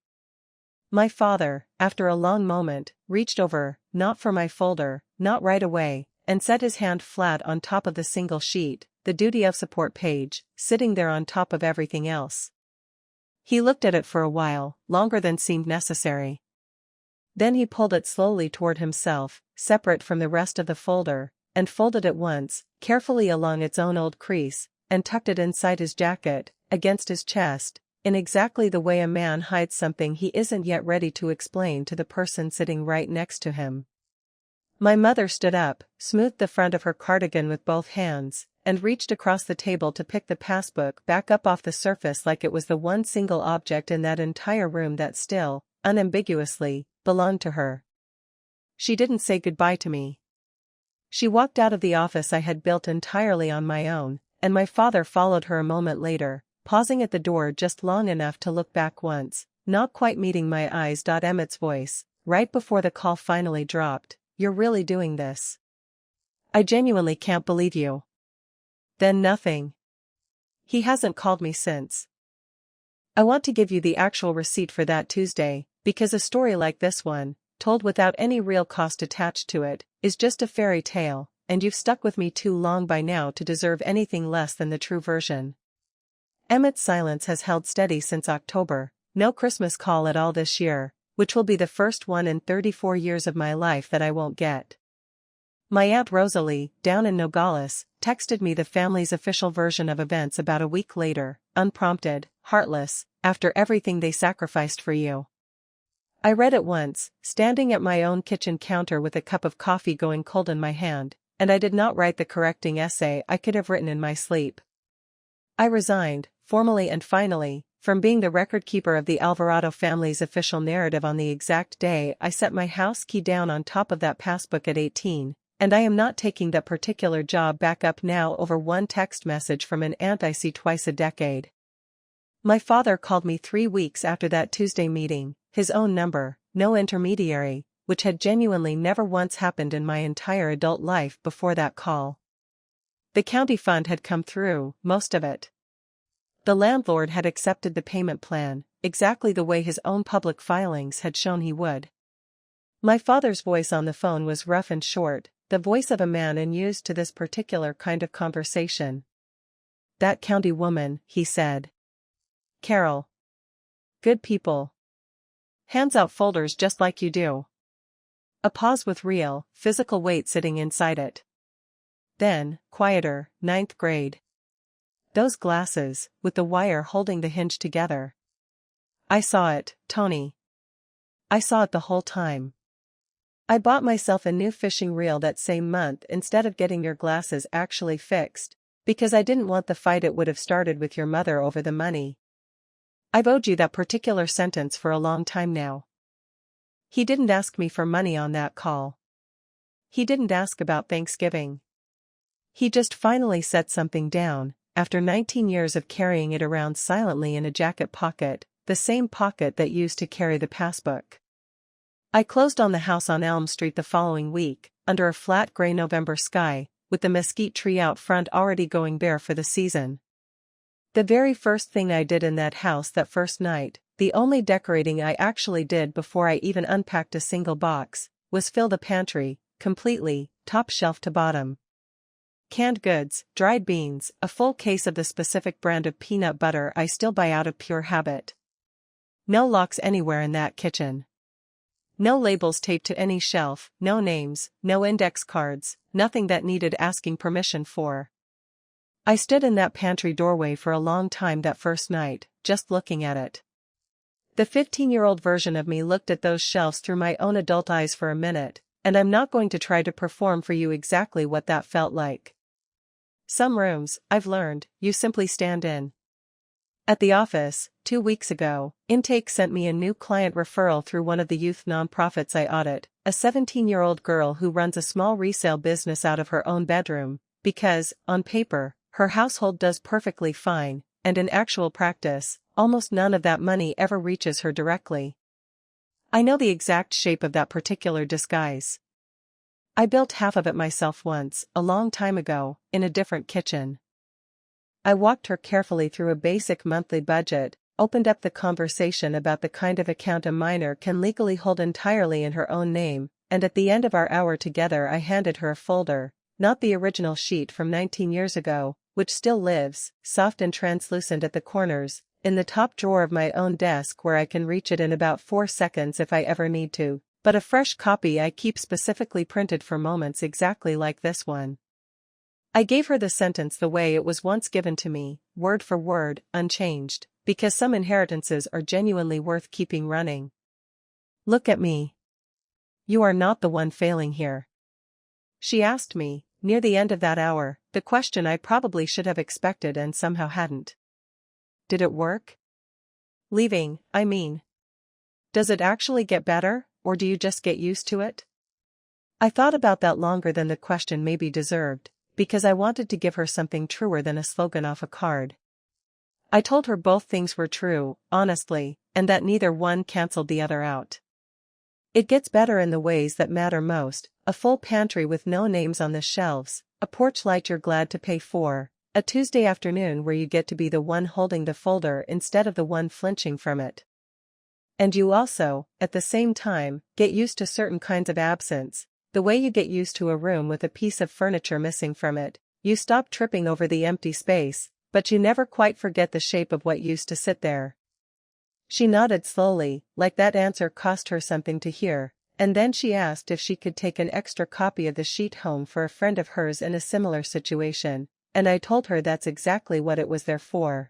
My father, after a long moment, reached over, not for my folder, not right away, and set his hand flat on top of the single sheet, the duty of support page, sitting there on top of everything else. He looked at it for a while, longer than seemed necessary. Then he pulled it slowly toward himself, separate from the rest of the folder, and folded it once, carefully along its own old crease, and tucked it inside his jacket, against his chest, in exactly the way a man hides something he isn't yet ready to explain to the person sitting right next to him. My mother stood up, smoothed the front of her cardigan with both hands, and reached across the table to pick the passbook back up off the surface like it was the one single object in that entire room that still, unambiguously, belonged to her. She didn't say goodbye to me. She walked out of the office I had built entirely on my own, and my father followed her a moment later, pausing at the door just long enough to look back once, not quite meeting my eyes. Emmett's voice, right before the call finally dropped, "You're really doing this? I genuinely can't believe you." Then nothing. He hasn't called me since. I want to give you the actual receipt for that Tuesday, because a story like this one, told without any real cost attached to it, is just a fairy tale, and you've stuck with me too long by now to deserve anything less than the true version. Emmett's silence has held steady since October, no Christmas call at all this year, which will be the first one in 34 years of my life that I won't get. My Aunt Rosalie, down in Nogales, texted me the family's official version of events about a week later, unprompted, heartless, after everything they sacrificed for you. I read it once, standing at my own kitchen counter with a cup of coffee going cold in my hand, and I did not write the correcting essay I could have written in my sleep. I resigned, formally and finally, from being the record keeper of the Alvarado family's official narrative on the exact day I set my house key down on top of that passbook at 18, and I am not taking that particular job back up now over one text message from an aunt I see twice a decade. My father called me 3 weeks after that Tuesday meeting, his own number, no intermediary, which had genuinely never once happened in my entire adult life before that call. The county fund had come through, most of it. The landlord had accepted the payment plan, exactly the way his own public filings had shown he would. My father's voice on the phone was rough and short, the voice of a man unused to this particular kind of conversation. "That county woman," he said. "Carol. Good people. Hands out folders just like you do." A pause with real, physical weight sitting inside it. Then, quieter, 9th grade. Those glasses, with the wire holding the hinge together. I saw it, Tony. I saw it the whole time. I bought myself a new fishing reel that same month instead of getting your glasses actually fixed, because I didn't want the fight it would have started with your mother over the money. I've owed you that particular sentence for a long time now. He didn't ask me for money on that call. He didn't ask about Thanksgiving. He just finally set something down, after 19 years of carrying it around silently in a jacket pocket, the same pocket that used to carry the passbook. I closed on the house on Elm Street the following week, under a flat gray November sky, with the mesquite tree out front already going bare for the season. The very first thing I did in that house that first night, the only decorating I actually did before I even unpacked a single box, was fill the pantry, completely, top shelf to bottom. Canned goods, dried beans, a full case of the specific brand of peanut butter I still buy out of pure habit. No locks anywhere in that kitchen. No labels taped to any shelf, no names, no index cards, nothing that needed asking permission for. I stood in that pantry doorway for a long time that first night, just looking at it. The 15-year-old version of me looked at those shelves through my own adult eyes for a minute, and I'm not going to try to perform for you exactly what that felt like. Some rooms, I've learned, you simply stand in. At the office, 2 weeks ago, Intake sent me a new client referral through one of the youth nonprofits I audit, a 17-year-old girl who runs a small resale business out of her own bedroom, because, on paper, her household does perfectly fine, and in actual practice, almost none of that money ever reaches her directly. I know the exact shape of that particular disguise. I built half of it myself once, a long time ago, in a different kitchen. I walked her carefully through a basic monthly budget, opened up the conversation about the kind of account a minor can legally hold entirely in her own name, and at the end of our hour together I handed her a folder, not the original sheet from 19 years ago, which still lives, soft and translucent at the corners, in the top drawer of my own desk where I can reach it in about 4 seconds if I ever need to, but a fresh copy I keep specifically printed for moments exactly like this one. I gave her the sentence the way it was once given to me, word for word, unchanged, because some inheritances are genuinely worth keeping running. Look at me. You are not the one failing here. She asked me, near the end of that hour, the question I probably should have expected and somehow hadn't. Did it work? Leaving, I mean. Does it actually get better, or do you just get used to it? I thought about that longer than the question maybe deserved, because I wanted to give her something truer than a slogan off a card. I told her both things were true, honestly, and that neither one canceled the other out. It gets better in the ways that matter most, a full pantry with no names on the shelves, a porch light you're glad to pay for, a Tuesday afternoon where you get to be the one holding the folder instead of the one flinching from it. And you also, at the same time, get used to certain kinds of absence, The way you get used to a room with a piece of furniture missing from it, you stop tripping over the empty space, but you never quite forget the shape of what used to sit there. She nodded slowly, like that answer cost her something to hear, and then she asked if she could take an extra copy of the sheet home for a friend of hers in a similar situation, and I told her that's exactly what it was there for.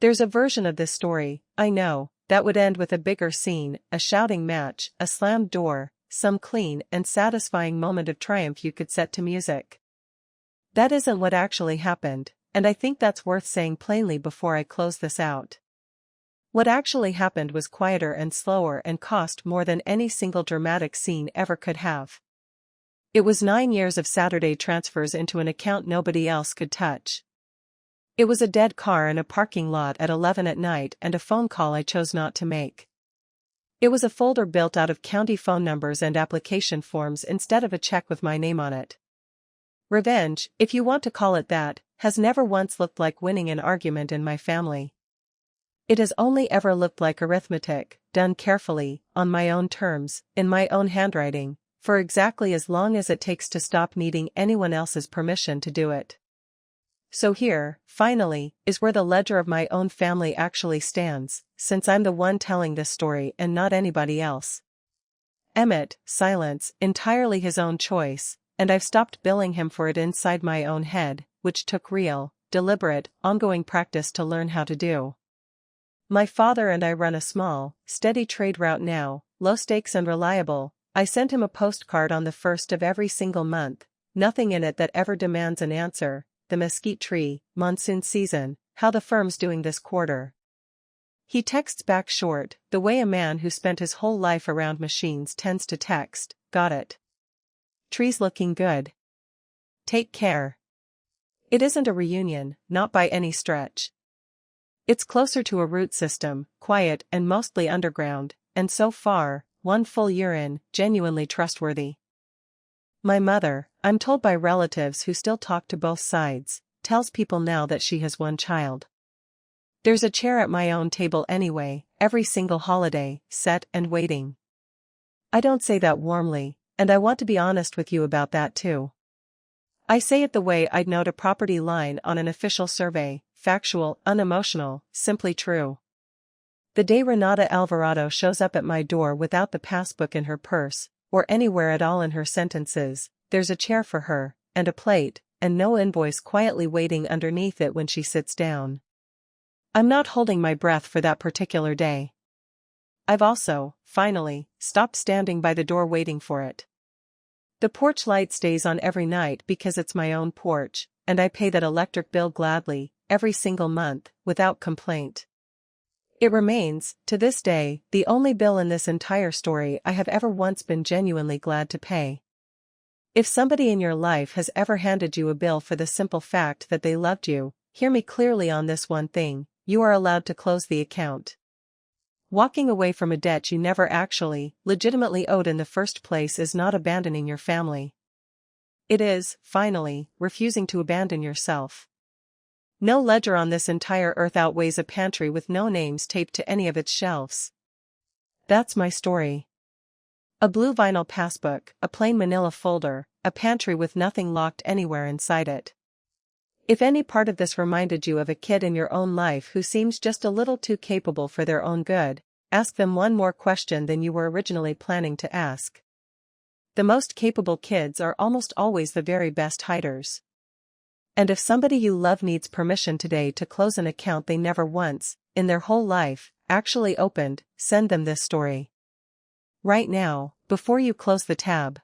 There's a version of this story, I know, that would end with a bigger scene, a shouting match, a slammed door, some clean and satisfying moment of triumph you could set to music. That isn't what actually happened, and I think that's worth saying plainly before I close this out. What actually happened was quieter and slower and cost more than any single dramatic scene ever could have. It was 9 years of Saturday transfers into an account nobody else could touch. It was a dead car in a parking lot at 11 at night and a phone call I chose not to make. It was a folder built out of county phone numbers and application forms instead of a check with my name on it. Revenge, if you want to call it that, has never once looked like winning an argument in my family. It has only ever looked like arithmetic, done carefully, on my own terms, in my own handwriting, for exactly as long as it takes to stop needing anyone else's permission to do it. So here, finally, is where the ledger of my own family actually stands, since I'm the one telling this story and not anybody else. Emmett, silence, entirely his own choice, and I've stopped billing him for it inside my own head, which took real, deliberate, ongoing practice to learn how to do. My father and I run a small, steady trade route now, low stakes and reliable. I send him a postcard on the 1st of every single month, nothing in it that ever demands an answer, the mesquite tree, monsoon season, how the firm's doing this quarter. He texts back short, the way a man who spent his whole life around machines tends to text, got it. Tree's looking good. Take care. It isn't a reunion, not by any stretch. It's closer to a root system, quiet and mostly underground, and so far, 1 full year in, genuinely trustworthy. My mother, I'm told by relatives who still talk to both sides, tells people now that she has 1 child. There's a chair at my own table anyway, every single holiday, set and waiting. I don't say that warmly, and I want to be honest with you about that too. I say it the way I'd note a property line on an official survey, factual, unemotional, simply true. The day Renata Alvarado shows up at my door without the passbook in her purse, or anywhere at all in her sentences, there's a chair for her, and a plate, and no invoice quietly waiting underneath it when she sits down. I'm not holding my breath for that particular day. I've also, finally, stopped standing by the door waiting for it. The porch light stays on every night because it's my own porch, and I pay that electric bill gladly, every single month, without complaint. It remains, to this day, the only bill in this entire story I have ever once been genuinely glad to pay. If somebody in your life has ever handed you a bill for the simple fact that they loved you, hear me clearly on this one thing, you are allowed to close the account. Walking away from a debt you never actually, legitimately owed in the first place is not abandoning your family. It is, finally, refusing to abandon yourself. No ledger on this entire earth outweighs a pantry with no names taped to any of its shelves. That's my story. A blue vinyl passbook, a plain manila folder, a pantry with nothing locked anywhere inside it. If any part of this reminded you of a kid in your own life who seems just a little too capable for their own good, ask them one more question than you were originally planning to ask. The most capable kids are almost always the very best hiders. And if somebody you love needs permission today to close an account they never once, in their whole life, actually opened, send them this story. Right now, before you close the tab.